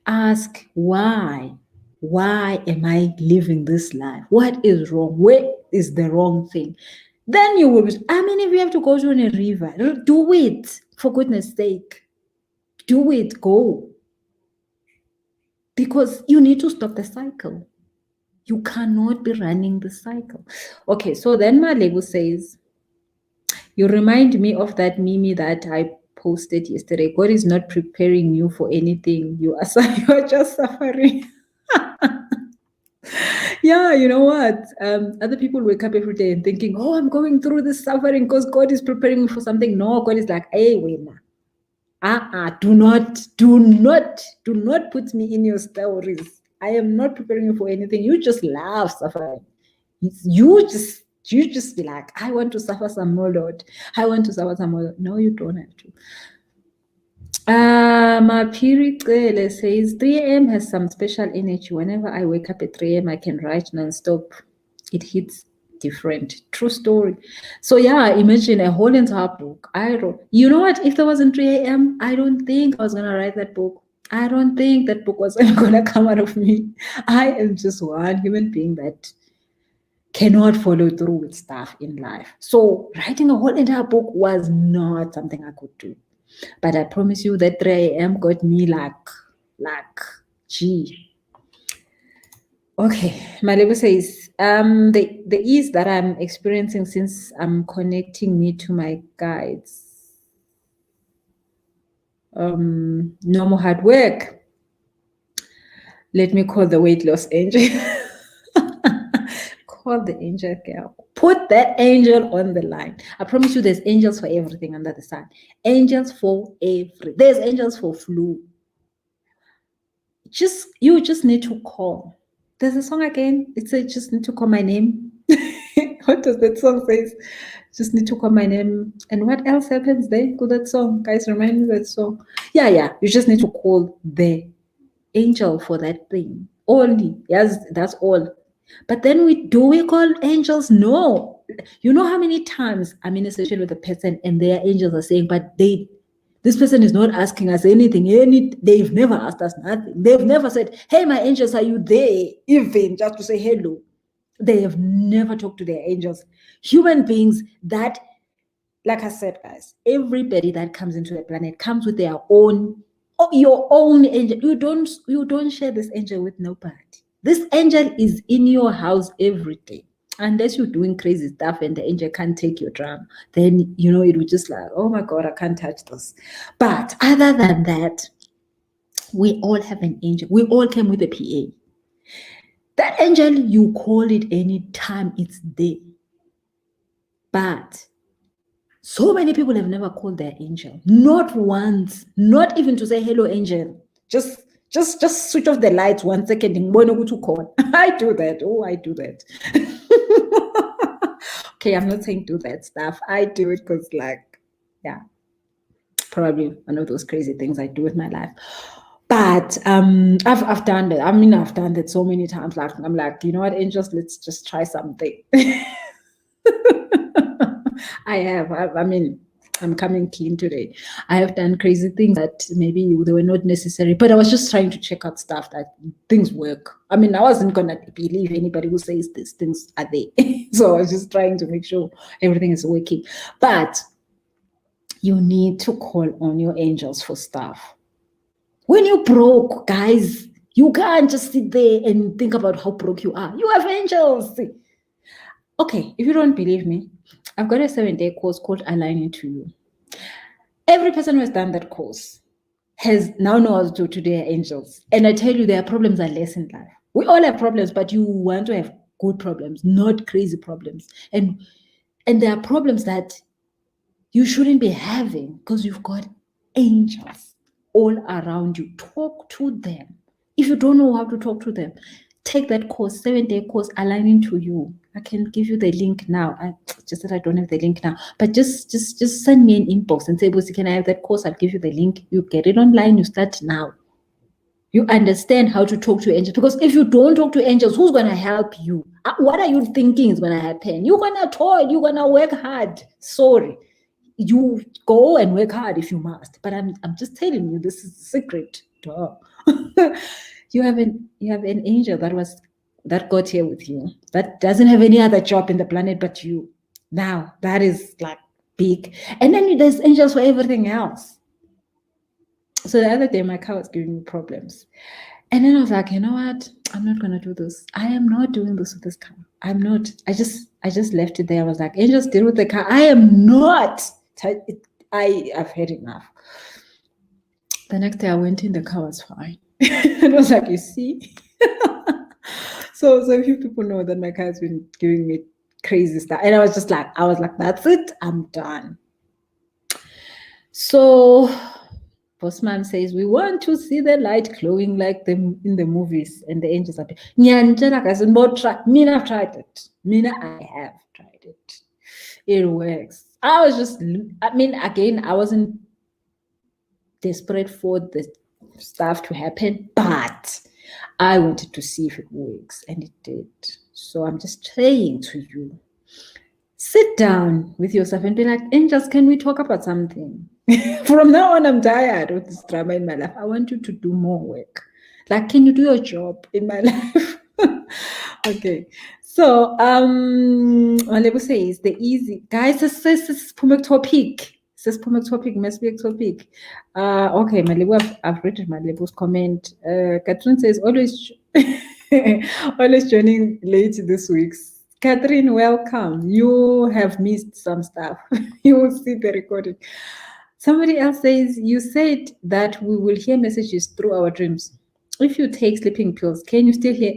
Speaker 1: Ask why. Why am I living this life? What is wrong? Where is the wrong thing? Then you will, if you have to go to a river, do it, for goodness sake. Do it, go. Because you need to stop the cycle. You cannot be running the cycle. Okay, so then Malebo says, you remind me of that meme that I posted yesterday. God is not preparing you for anything. You are just suffering. Yeah, you know what? Other people wake up every day and thinking, oh, I'm going through this suffering because God is preparing me for something. No, God is like, hey, wait now. Do not put me in your stories. I am not preparing you for anything. You just love suffering. You just be like, I want to suffer some more, Lord. I want to suffer some more. No, you don't have to. Mapiri Kele says 3 a.m. has some special energy. Whenever I wake up at 3 a.m., I can write non-stop. It hits different. True story. So yeah, imagine a whole entire book. I wrote. You know what? If there wasn't 3 a.m., I don't think I was gonna write that book. I don't think that book was gonna come out of me. I am just one human being that cannot follow through with stuff in life. So writing a whole entire book was not something I could do. But I promise you that 3 a.m. got me like, gee. Okay, Malibu says, the ease that I'm experiencing since I'm connecting me to my guides. No more hard work. Let me call the weight loss angel. Call the angel girl. Put that angel on the line. I promise you there's angels for everything under the sun. Angels for everything. There's angels for flu. You just need to call. There's a song again. It says just need to call my name. What does that song say? Just need to call my name. And what else happens there? Go that song. Guys, remind me that song. Yeah. You just need to call the angel for that thing. Only. Yes, that's all. But then we call angels? No. You know how many times I'm in a session with a person and their angels are saying, but this person is not asking us anything. They've never asked us nothing. They've never said, hey, my angels, are you there? Even just to say hello. They have never talked to their angels. Human beings that, like I said, guys, everybody that comes into the planet comes with their own, your own angel. You don't share this angel with nobody. This angel is in your house every day. Unless you're doing crazy stuff and the angel can't take your drum, then, it will just like, oh my God, I can't touch this. But other than that, we all have an angel. We all came with a PA. That angel, you call it any time, it's there. But so many people have never called their angel. Not once. Not even to say, hello, angel. Just switch off the lights 1 second and go to call. I do that. Oh, I do that. Okay, I'm not saying do that stuff. I do it because, probably one of those crazy things I do with my life. But I've done that. I've done that so many times. Like, I'm like, you know what, angels, let's just try something. I have. I'm coming clean today. I have done crazy things that maybe they were not necessary, but I was just trying to check out stuff that things work. I wasn't gonna believe anybody who says these things are there. So I was just trying to make sure everything is working. But you need to call on your angels for stuff. When you're broke, guys, you can't just sit there and think about how broke you are. You have angels. Okay, if you don't believe me, I've got a 7-day course called Aligning to You. Every person who has done that course has now knows to their angels. And I tell you, their problems are less in life. We all have problems, but you want to have good problems, not crazy problems. And And there are problems that you shouldn't be having because you've got angels all around you. Talk to them. If you don't know how to talk to them, take that course, 7-day course, aligning to you. I can give you the link now. I just said I don't have the link now, but just send me an inbox and say, Busi, can I have that course? I'll give you the link. You get it online. You start now. You understand how to talk to angels, because if you don't talk to angels, who's going to help you? What are you thinking is going to happen? You're going to toil. You're going to work hard. Sorry. You go and work hard if you must, but I'm just telling you, this is a secret. Duh. You have an angel that got here with you, that doesn't have any other job in the planet but you. Now that is like big. And then there's angels for everything else. So the other day my car was giving me problems, and then I was like, you know what, I'm not gonna do this. I am not doing this with this car. I'm not. I just left it there. I was like, angels, deal with the car. I am not. I've had enough. The next day I went in, the car was fine. And I was like, you see? So a few people know that my car has been giving me crazy stuff. And I was like, that's it, I'm done. So Postman says, we want to see the light glowing like them in the movies, and the angels are Mina, I've tried it. Mina, I have tried it. It works. Again, I wasn't desperate for the stuff to happen, but I wanted to see if it works, and it did. So I'm just saying to you, sit down with yourself and be like, angels, can we talk about something? From now on, I'm tired of this drama in my life. I want you to do more work. Like, can you do your job in my life? Okay. So, Malebo says the easy guys. This is topic. This topic must be a topic. Okay, Malebo, I've read Malebo's comment. Catherine says always, always joining late this week. Catherine, welcome. You have missed some stuff. You will see the recording. Somebody else says, you said that we will hear messages through our dreams. If you take sleeping pills, can you still hear?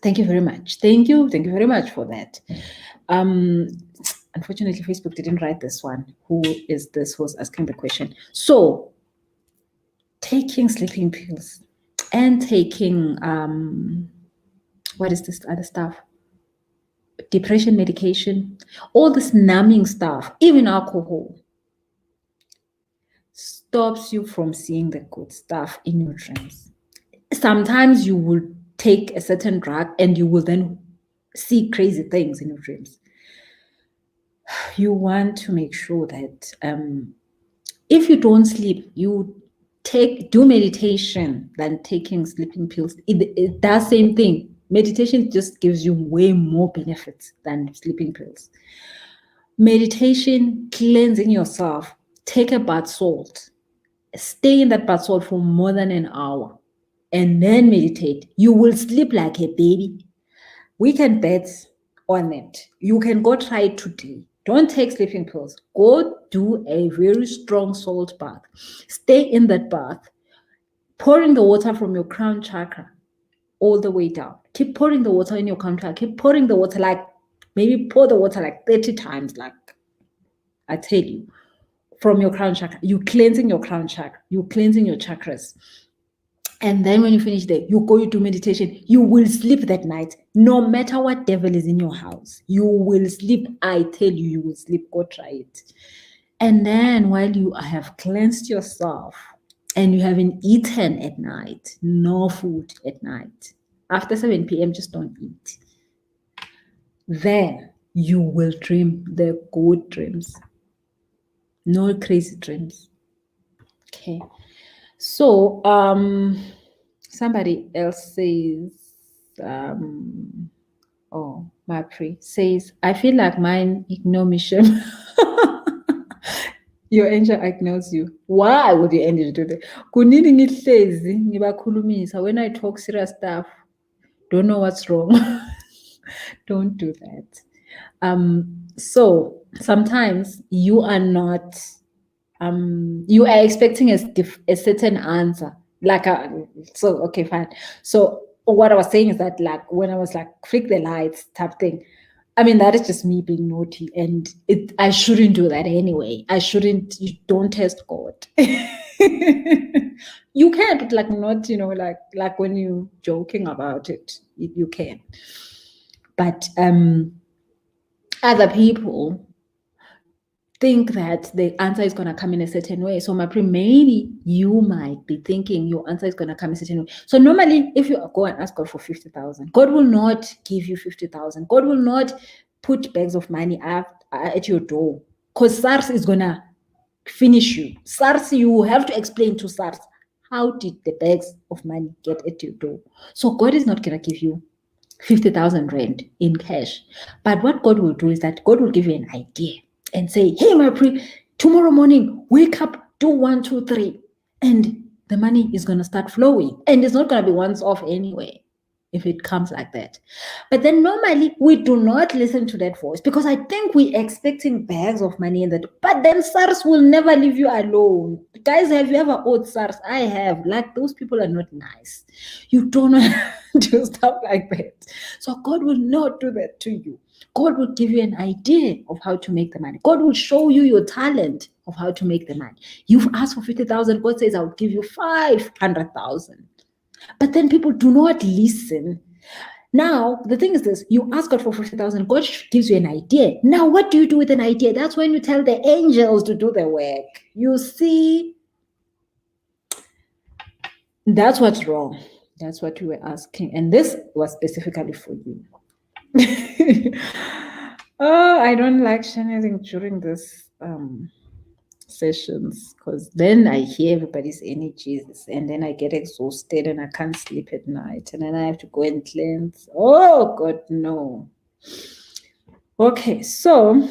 Speaker 1: Thank you very much. Thank you very much for that. Unfortunately, Facebook didn't write this one. Who is this who's asking the question? So, taking sleeping pills and taking, what is this other stuff? Depression medication, all this numbing stuff, even alcohol, stops you from seeing the good stuff in your dreams. Sometimes you will take a certain drug and you will then see crazy things in your dreams. You want to make sure that if you don't sleep, you do meditation than taking sleeping pills. It does same thing. Meditation just gives you way more benefits than sleeping pills. Meditation, cleansing yourself, take a bath salt, stay in that bath salt for more than an hour, and then meditate. You will sleep like a baby. We can bet on it. You can go try it today. Don't take sleeping pills. Go do a very strong salt bath. Stay in that bath, pouring the water from your crown chakra all the way down. Keep pouring the water in your crown chakra. Keep pouring the water, like maybe pour the water like 30 times, like I tell you, from your crown chakra. You cleansing your crown chakra. You cleansing your chakras. And then when you finish there, you go, you do meditation. You will sleep that night. No matter what devil is in your house, you will sleep. I tell you, you will sleep. Go try it. And then while you have cleansed yourself and you haven't eaten at night, no food at night, after 7 p.m., just don't eat. Then you will dream the good dreams. No crazy dreams. Okay. So, somebody else says, Mapri says, I feel like mine ignore me. Your angel ignores you. Why would your angel do that? Kunini ngihlezi ngibakhulumisa. When I talk serious stuff, don't know what's wrong. Don't do that. So sometimes you are not, you are expecting a certain answer. Okay, fine. So what I was saying is that, like, when I was like, flick the lights type thing, I mean, that is just me being naughty, and I shouldn't do that anyway. You don't test God. You can, but like not, like when you're joking about it, you can. But other people think that the answer is going to come in a certain way. So maybe you might be thinking your answer is going to come in a certain way. So normally, if you go and ask God for 50,000, God will not give you 50,000. God will not put bags of money at your door, because SARS is going to finish you. SARS, you have to explain to SARS, how did the bags of money get at your door? So God is not going to give you 50,000 rand in cash. But what God will do is that God will give you an idea and say, hey, tomorrow morning, wake up, do 1, 2, 3. And the money is going to start flowing. And it's not going to be once off anyway, if it comes like that. But then normally we do not listen to that voice, because I think we're expecting bags of money in that. But then SARS will never leave you alone. Guys, have you ever owed SARS? I have. Like, those people are not nice. You don't want to do stuff like that. So God will not do that to you. God will give you an idea of how to make the money. God will show you your talent of how to make the money. You've asked for 50,000. God says, I'll give you 500,000. But then people do not listen. Now, the thing is this, you ask God for 50,000, God gives you an idea. Now, what do you do with an idea? That's when you tell the angels to do the work. You see, that's what's wrong. That's what you were asking. And this was specifically for you. Oh, I don't like sharing during this sessions, because then I hear everybody's energies and then I get exhausted and I can't sleep at night, and then I have to go and cleanse. Oh God, no. Okay, so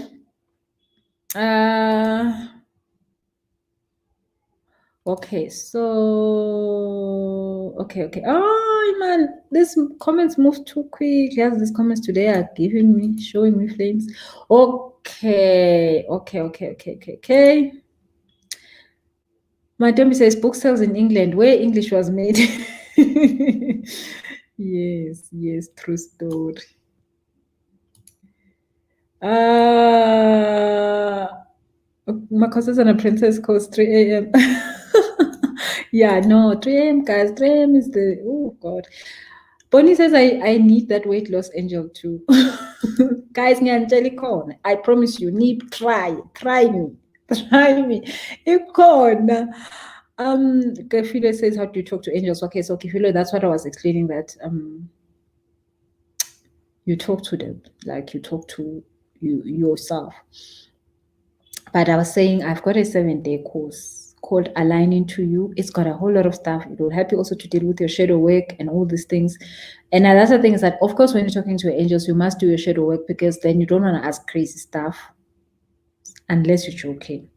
Speaker 1: okay. Oh man, these comments move too quick. Yes, these comments today are showing me flames. Okay. Madame says book sales in England where English was made. Yes, true story. Makosa's and a princess calls 3 a.m. Yeah, no, 3 a.m. guys. 3 a.m. is oh God. Bonnie says I need that weight loss angel too. Guys, I promise you, try me. Ikona. Kefilo says, how do you talk to angels? Okay, so Kefilo, that's what I was explaining, that you talk to them like you talk to yourself. But I was saying, I've got a 7-day course called Aligning to You. It's got a whole lot of stuff. It will help you also to deal with your shadow work and all these things. And another thing is that, of course, when you're talking to your angels, you must do your shadow work, because then you don't want to ask crazy stuff unless you're joking.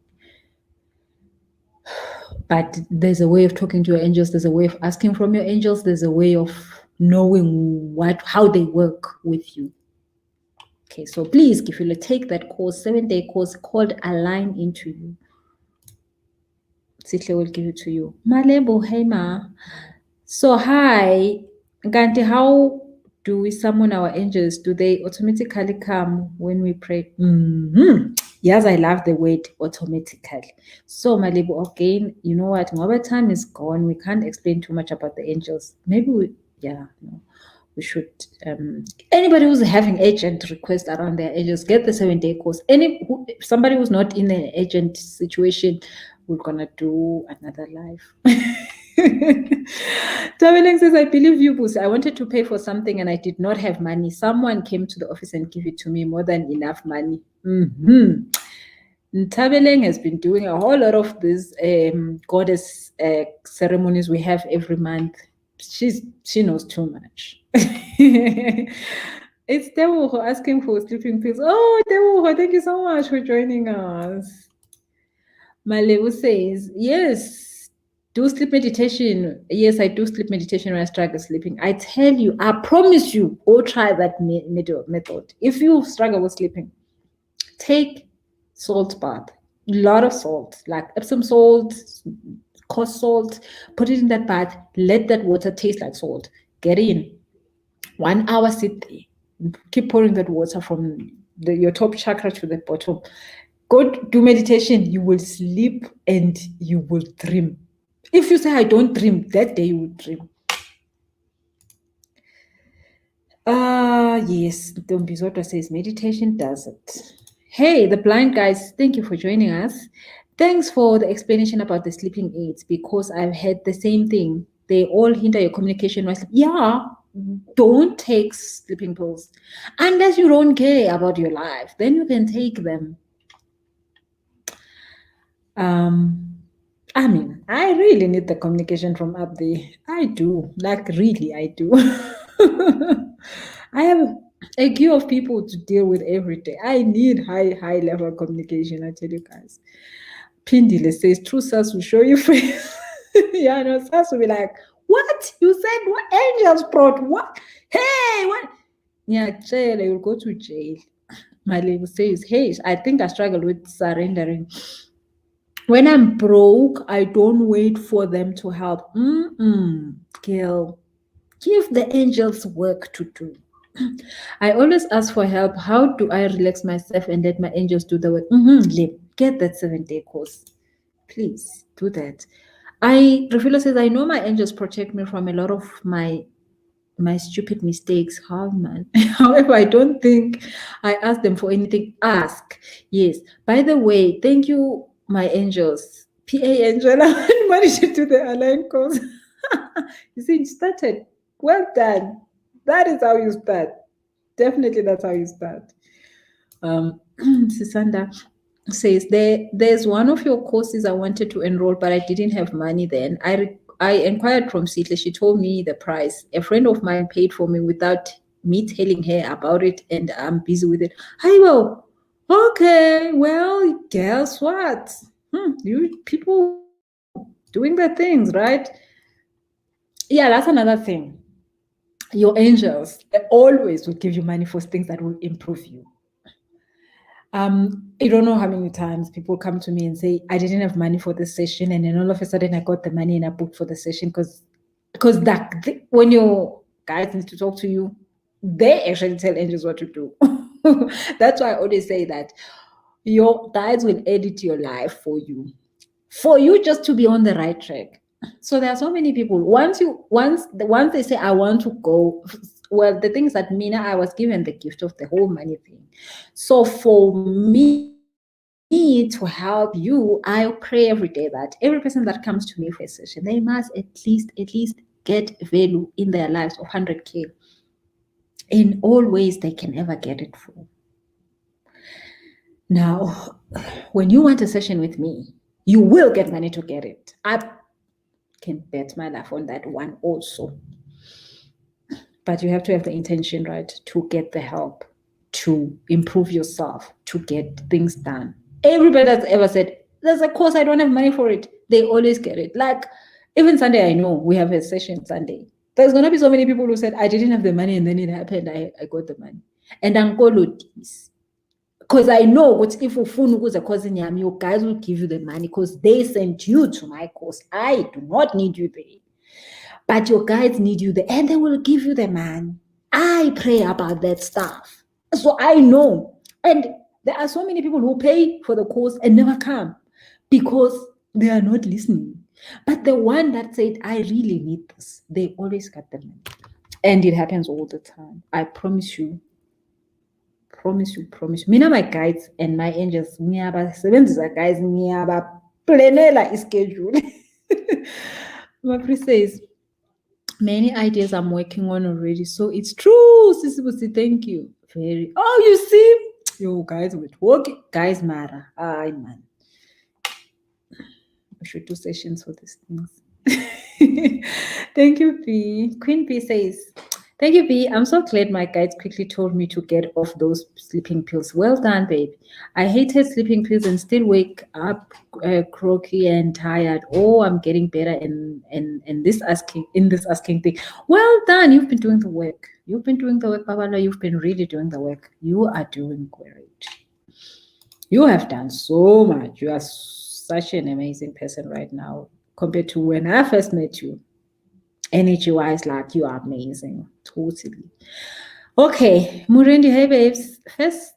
Speaker 1: But there's a way of talking to your angels. There's a way of asking from your angels. There's a way of knowing how they work with you. Okay, so please, if you take that course, 7-day course called Align Into You, Sitle will give it to you. Malebo, hey ma. So hi, Ganti, how do we summon our angels? Do they automatically come when we pray? Yes, I love the word automatically. So Malebo, again, you know what? Our time is gone. We can't explain too much about the angels. Maybe we should, anybody who's having agent request around their angels, get the 7-day course. Somebody who's not in an agent situation, we're gonna do another live. Tabeling says, I believe you, Boost. I wanted to pay for something and I did not have money. Someone came to the office and gave it to me, more than enough money. Tabeleng has been doing a whole lot of these goddess ceremonies we have every month. She knows too much. It's Tewuho asking for sleeping pills. Oh, Tewuho, thank you so much for joining us. Malevu says, yes, do sleep meditation. Yes, I do sleep meditation when I struggle sleeping. I tell you, I promise you, go try that method. If you struggle with sleeping, take salt bath, a lot of salt, like Epsom salt, coarse salt, put it in that bath, let that water taste like salt, get in. 1 hour, sit there, Keep pouring that water from your top chakra to the bottom. Go do meditation. You will sleep and you will dream. If you say, I don't dream, that day you will dream. Yes, Dombizotwa says meditation does it. Hey, the blind guys, thank you for joining us. Thanks for the explanation about the sleeping aids, because I've had the same thing. They all hinder your communication while sleeping. Yeah, don't take sleeping pills unless you don't care about your life. Then you can take them. I mean, I really need the communication from up there. I do. Like, really, I do. I have a queue of people to deal with every day. I need high level communication, I tell you guys. Pindile says, true sales will show you face. Yeah, no, sales will be like, what? You said what? Angels brought what? Hey, what? Yeah, jail. I will go to jail. My label says, hey, I think I struggle with surrendering. When I'm broke, I don't wait for them to help. Girl, give the angels work to do. I always ask for help. How do I relax myself and let my angels do the work? Get that 7-day course. Please do that. Refila says, I know my angels protect me from a lot of my stupid mistakes. How, man? However, I don't think I ask them for anything. Ask. Yes. By the way, thank you, my angels. PA Angela, I managed to do the align course. You see, it started. Well done. That is how you start. Definitely, that's how you start. Sisanda says, there's one of your courses I wanted to enroll, but I didn't have money then. I inquired from Sitle. She told me the price. A friend of mine paid for me without me telling her about it, and I'm busy with it. Hi, well, okay, well, guess what? You people doing the things, right? Yeah, that's another thing. Your angels, they always will give you money for things that will improve you. I don't know how many times people come to me and say, I didn't have money for this session, and then all of a sudden I got the money and I booked for the session because when your guys need to talk to you, they actually tell angels what to do. That's why I always say that your guides will edit your life for you just to be on the right track. So there are so many people. Once they say, I want to go, well, the thing is that Mina, I was given the gift of the whole money thing. So for me to help you, I pray every day that every person that comes to me for a session, they must at least get value in their lives of 100K in all ways they can ever get it for. Now, when you want a session with me, you will get money to get it. I can bet my life on that one also. But you have to have the intention, right, to get the help, to improve yourself, to get things done. Everybody that's ever said, there's a course, I don't have money for it, they always get it. Like, even Sunday, I know we have a session Sunday. There's going to be so many people who said, I didn't have the money, and then it happened, I got the money. And Uncle because I know what if your guys will give you the money because they sent you to my course. I do not need you there. But your guides need you there, and they will give you the money. I pray about that stuff. So I know. And there are so many people who pay for the course and never come because they are not listening. But the one that said, I really need this, they always get the money. And it happens all the time. I promise you. Mina, my guides and my angels, guys, planela schedule. My priest says, many ideas I'm working on already, so it's true. Sisibusi, thank you. You see, you guys were talking. Guys matter. Man. We should do sessions for these things. Thank you, P. Queen P says, thank you, B. I'm so glad my guides quickly told me to get off those sleeping pills. Well done, babe. I hated sleeping pills and still wake up croaky and tired. Oh, I'm getting better in this asking thing. Well done. You've been doing the work. You've been doing the work, Babala. You've been really doing the work. You are doing great. You have done so much. You are such an amazing person right now compared to when I first met you. Energy-wise, like, you are amazing. Totally. Okay, Murendi, hey babes.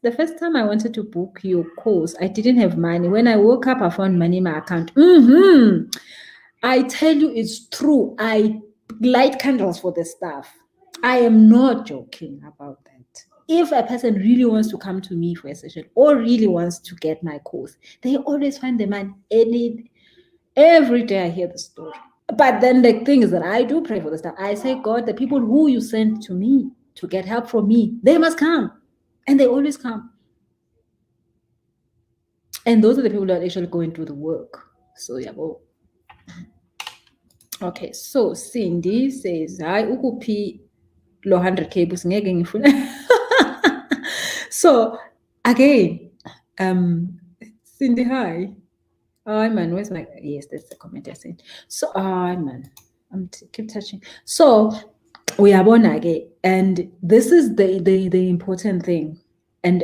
Speaker 1: The first time I wanted to book your course, I didn't have money. When I woke up, I found money in my account. I tell you, it's true. I light candles for the staff. I am not joking about that. If a person really wants to come to me for a session or really wants to get my course, they always find the money. Every day I hear the story. But then the thing is that I do pray for the staff. I say, God, the people who you send to me to get help from me, they must come. And they always come. And those are the people that actually go into the work. So yeah, well. Okay, so Cindy says, hi, ukuphi lo 100K busingeke ngifuna. So again, Cindy, hi. Hi man, where's my, yes, that's the comment I sent. So hi man, keep touching. So we are born again, and this is the important thing. And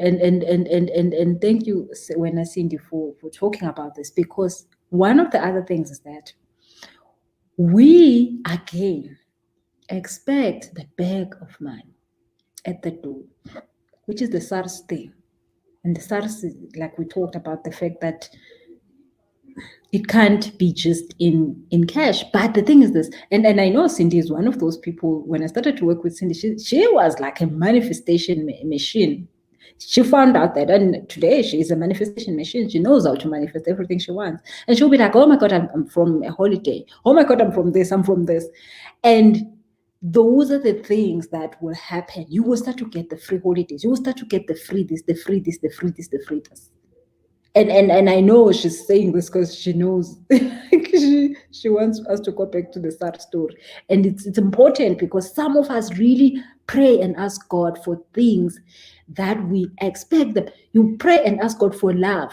Speaker 1: thank you, when Cindy, for talking about this, because one of the other things is that we again expect the bag of money at the door, which is the SARS thing. And the SARS is, like we talked about, the fact that it can't be just in cash. But the thing is this, and I know Cindy is one of those people. When I started to work with Cindy, she was like a manifestation machine. She found out that, and today she is a manifestation machine. She knows how to manifest everything she wants. And she'll be like, oh my God, I'm from a holiday. Oh my God, I'm from this, I'm from this. And those are the things that will happen. You will start to get the free holidays. You will start to get the free this, the free this, the free this, the free this. And I know she's saying this because she knows she wants us to go back to the start story. And it's important because some of us really pray and ask God for things that we expect them. You pray and ask God for love,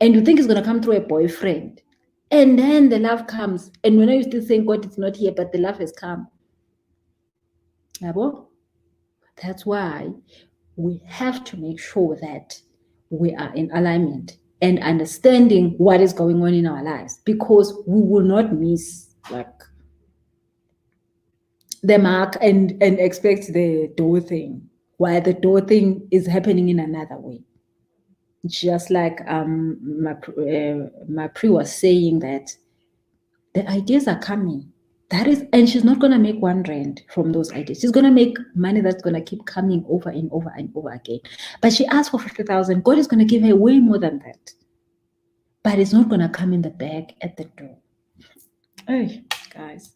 Speaker 1: and you think it's going to come through a boyfriend. And then the love comes. And when I used to think, God, it's not here, but the love has come. That's why we have to make sure that we are in alignment and understanding what is going on in our lives, because we will not miss like the mark and expect the door thing, while the door thing is happening in another way. Just like my pre was saying, that the ideas are coming. That is, and she's not going to make R1 from those ideas. She's going to make money that's going to keep coming over and over and over again. But she asked for 50,000. God is going to give her way more than that. But it's not going to come in the bag at the door. Hey, guys.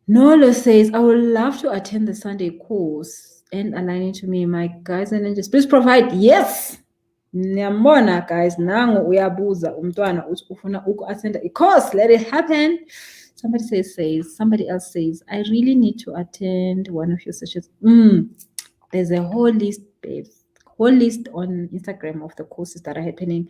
Speaker 1: Nolo says, I would love to attend the Sunday course and aligning to me, my guys and angels. Please provide. Yes. Niyambona, guys. Nangu uyabuza umntwana uthi ufuna uku-attend a course. Let it happen. Somebody else says, I really need to attend one of your sessions. There's a whole list, babes. Whole list on Instagram of the courses that are happening.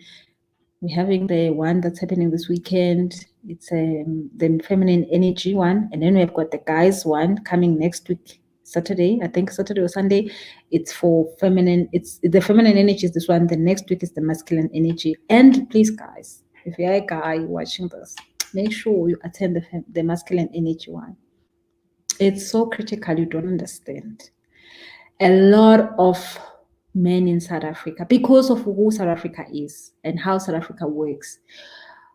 Speaker 1: We're having the one that's happening this weekend. It's the feminine energy one. And then we've got the guys one coming next week, Saturday, I think Saturday or Sunday. It's for feminine. It's the feminine energy is this one. The next week is the masculine energy. And please, guys, if you're a guy watching this, make sure you attend the masculine energy one. It's so critical, you don't understand. A lot of men in South Africa, because of who South Africa is and how South Africa works.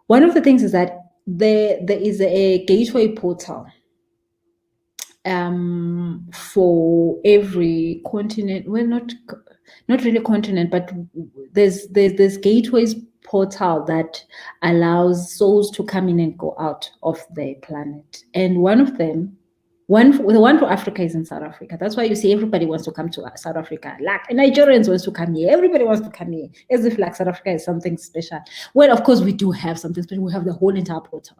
Speaker 1: One of the things is that there is a gateway portal for every continent. Well, not really continent, but there's gateways portal that allows souls to come in and go out of the planet. And one of them, the one for Africa is in South Africa. That's why you see everybody wants to come to South Africa. Like Nigerians wants to come here. Everybody wants to come here, as if like South Africa is something special. Well, of course we do have something special. We have the whole entire portal.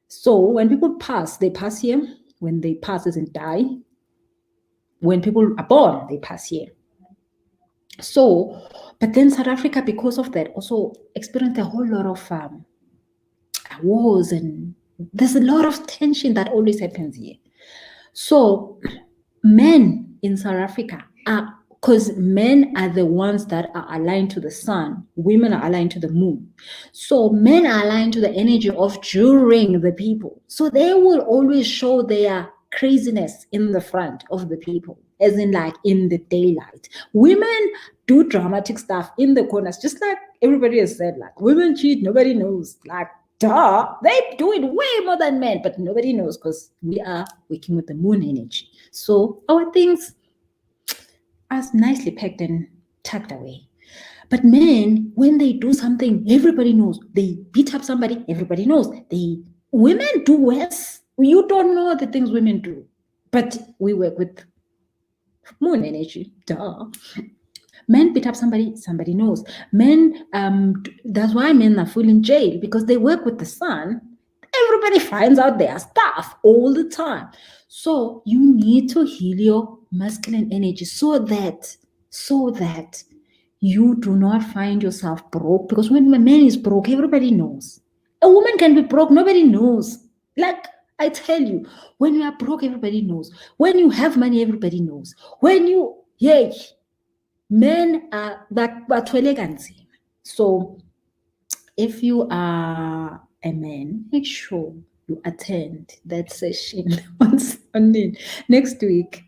Speaker 1: So when people pass, they pass here. When they pass, doesn't die. When people are born, they pass here. So, but then South Africa, because of that, also experienced a whole lot of wars, and there's a lot of tension that always happens here. So men in South Africa are, because men are the ones that are aligned to the sun, women are aligned to the moon. So men are aligned to the energy of during the people. So they will always show their craziness in the front of the people. as in like in the daylight. Women do dramatic stuff in the corners, just like everybody has said, like women cheat, nobody knows. Like, duh, they do it way more than men, but nobody knows because we are working with the moon energy. So our things are nicely packed and tucked away. But men, when they do something, everybody knows. They beat up somebody, everybody knows. Women do worse. You don't know the things women do. But we work with moon energy. Duh. Men beat up somebody, somebody knows. Men, that's why men are full in jail, because they work with the sun. Everybody finds out their stuff all the time. So you need to heal your masculine energy so that you do not find yourself broke. Because when a man is broke, everybody knows. A woman can be broke, nobody knows. Like I tell you, when you are broke, everybody knows. When you have money, everybody knows. When you, yay, men are bathwele kanzima. So if you are a man, make sure you attend that session on next week.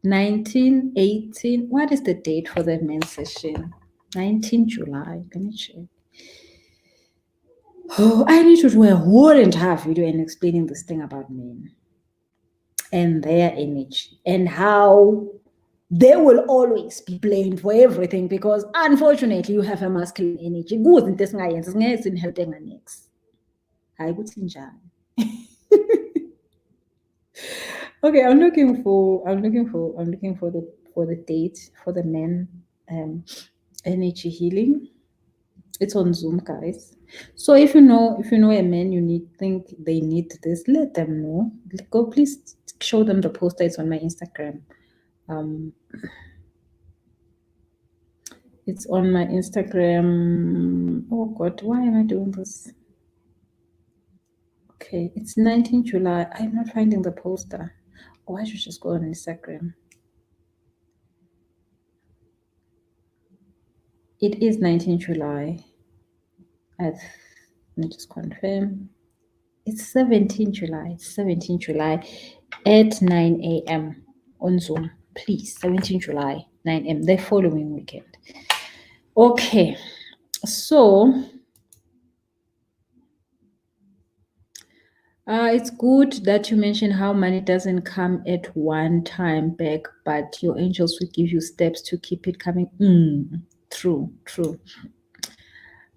Speaker 1: 19, 18. What is the date for the men's session? 19 July. Let me check. Oh, I need to do a whole entire video and explaining this thing about men and their energy and how they will always be blamed for everything because unfortunately you have a masculine energy. Okay, I'm looking for the date for the men energy healing. It's on Zoom, guys. So if you know a man think they need this, let them know. Go, please show them the poster. It's on my Instagram. It's on my Instagram. Oh God, why am I doing this? Okay, it's 19 July. I'm not finding the poster. Oh, I should just go on Instagram. It is 19 July. Let me just confirm. It's 17 July. It's 17 July at 9 a.m. on Zoom. Please, 17 July, 9 a.m. the following weekend. Okay, so it's good that you mentioned how money doesn't come at one time back, but your angels will give you steps to keep it coming. True.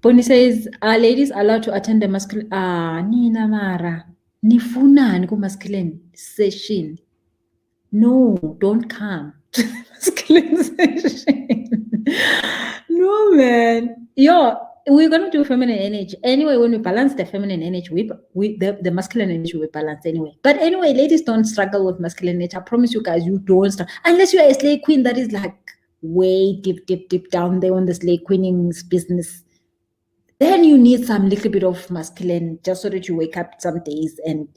Speaker 1: Bonnie says, are ladies allowed to attend the masculine? Nina Mara, nifunani ku masculine session? No, don't come to the masculine session. No, man. We're gonna do feminine energy anyway. When we balance the feminine energy, the masculine energy will balance anyway. But anyway, ladies, don't struggle with masculine energy. I promise you guys, you don't struggle unless you're a slave queen that is like way deep down there on the slave queening's business. Then you need some little bit of masculine just so that you wake up some days and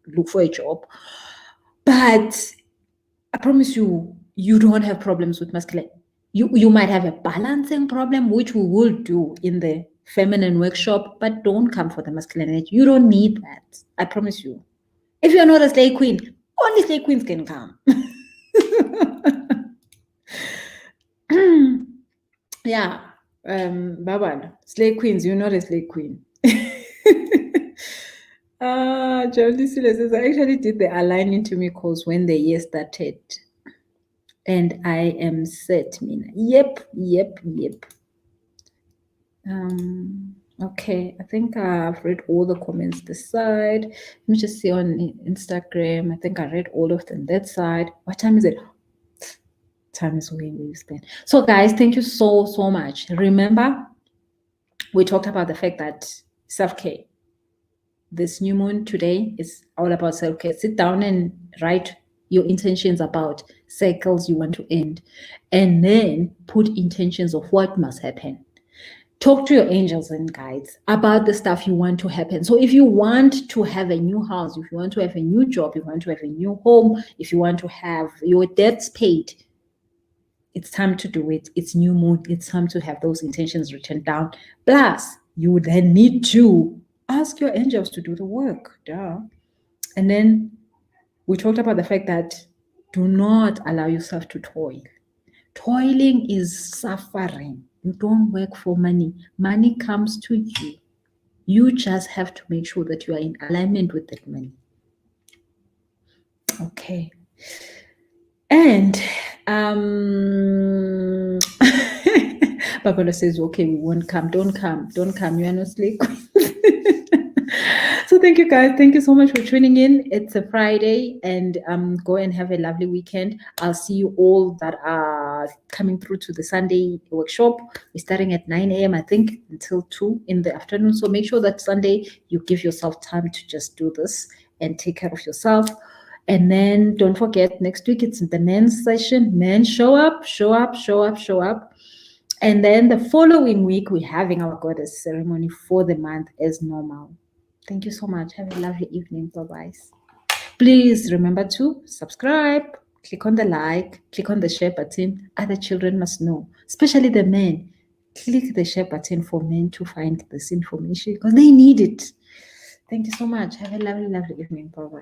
Speaker 1: look for a job. But I promise you, you don't have problems with masculine. You might have a balancing problem, which we will do in the feminine workshop, but don't come for the masculine energy. You don't need that. I promise you. If you're not a slave queen, only slave queens can come. Yeah. Babal, slave queens, you're not a slave queen. Jolly says, I actually did the align into me course when the year started. And I am set, Mina. Yep. Okay, I think I've read all the comments this side. Let me just see on Instagram. I think I read all of them that side. What time is it? Time is way we spend. So guys, thank you so much. Remember, we talked about the fact that self-care. This new moon today is all about self-care. Sit down and write your intentions about cycles you want to end, and then put intentions of what must happen. Talk to your angels and guides about the stuff you want to happen. So if you want to have a new house, if you want to have a new job, if you want to have a new home, if you want to have your debts paid, it's time to do it. It's new moon. It's time to have those intentions written down. Plus, you then need to ask your angels to do the work. Duh. And then we talked about the fact that Do not allow yourself to toil. Toiling is suffering. You don't work for money. Money comes to you. You just have to make sure that you are in alignment with that money. Okay. And Babalo says, okay, we won't come. Don't come. You are not slave. So thank you guys. Thank you so much for tuning in. It's a Friday, and go and have a lovely weekend. I'll see you all that are coming through to the Sunday workshop. We're starting at 9 a.m. I think until 2 in the afternoon. So make sure that Sunday you give yourself time to just do this and take care of yourself. And then don't forget, next week it's the men's session. Men, show up. And then the following week, we're having our goddess ceremony for the month as normal. Thank you so much. Have a lovely evening. Bye-bye. Please remember to subscribe, click on the like, click on the share button. Other children must know, especially the men. Click the share button for men to find this information because they need it. Thank you so much. Have a lovely, lovely evening. Bye-bye.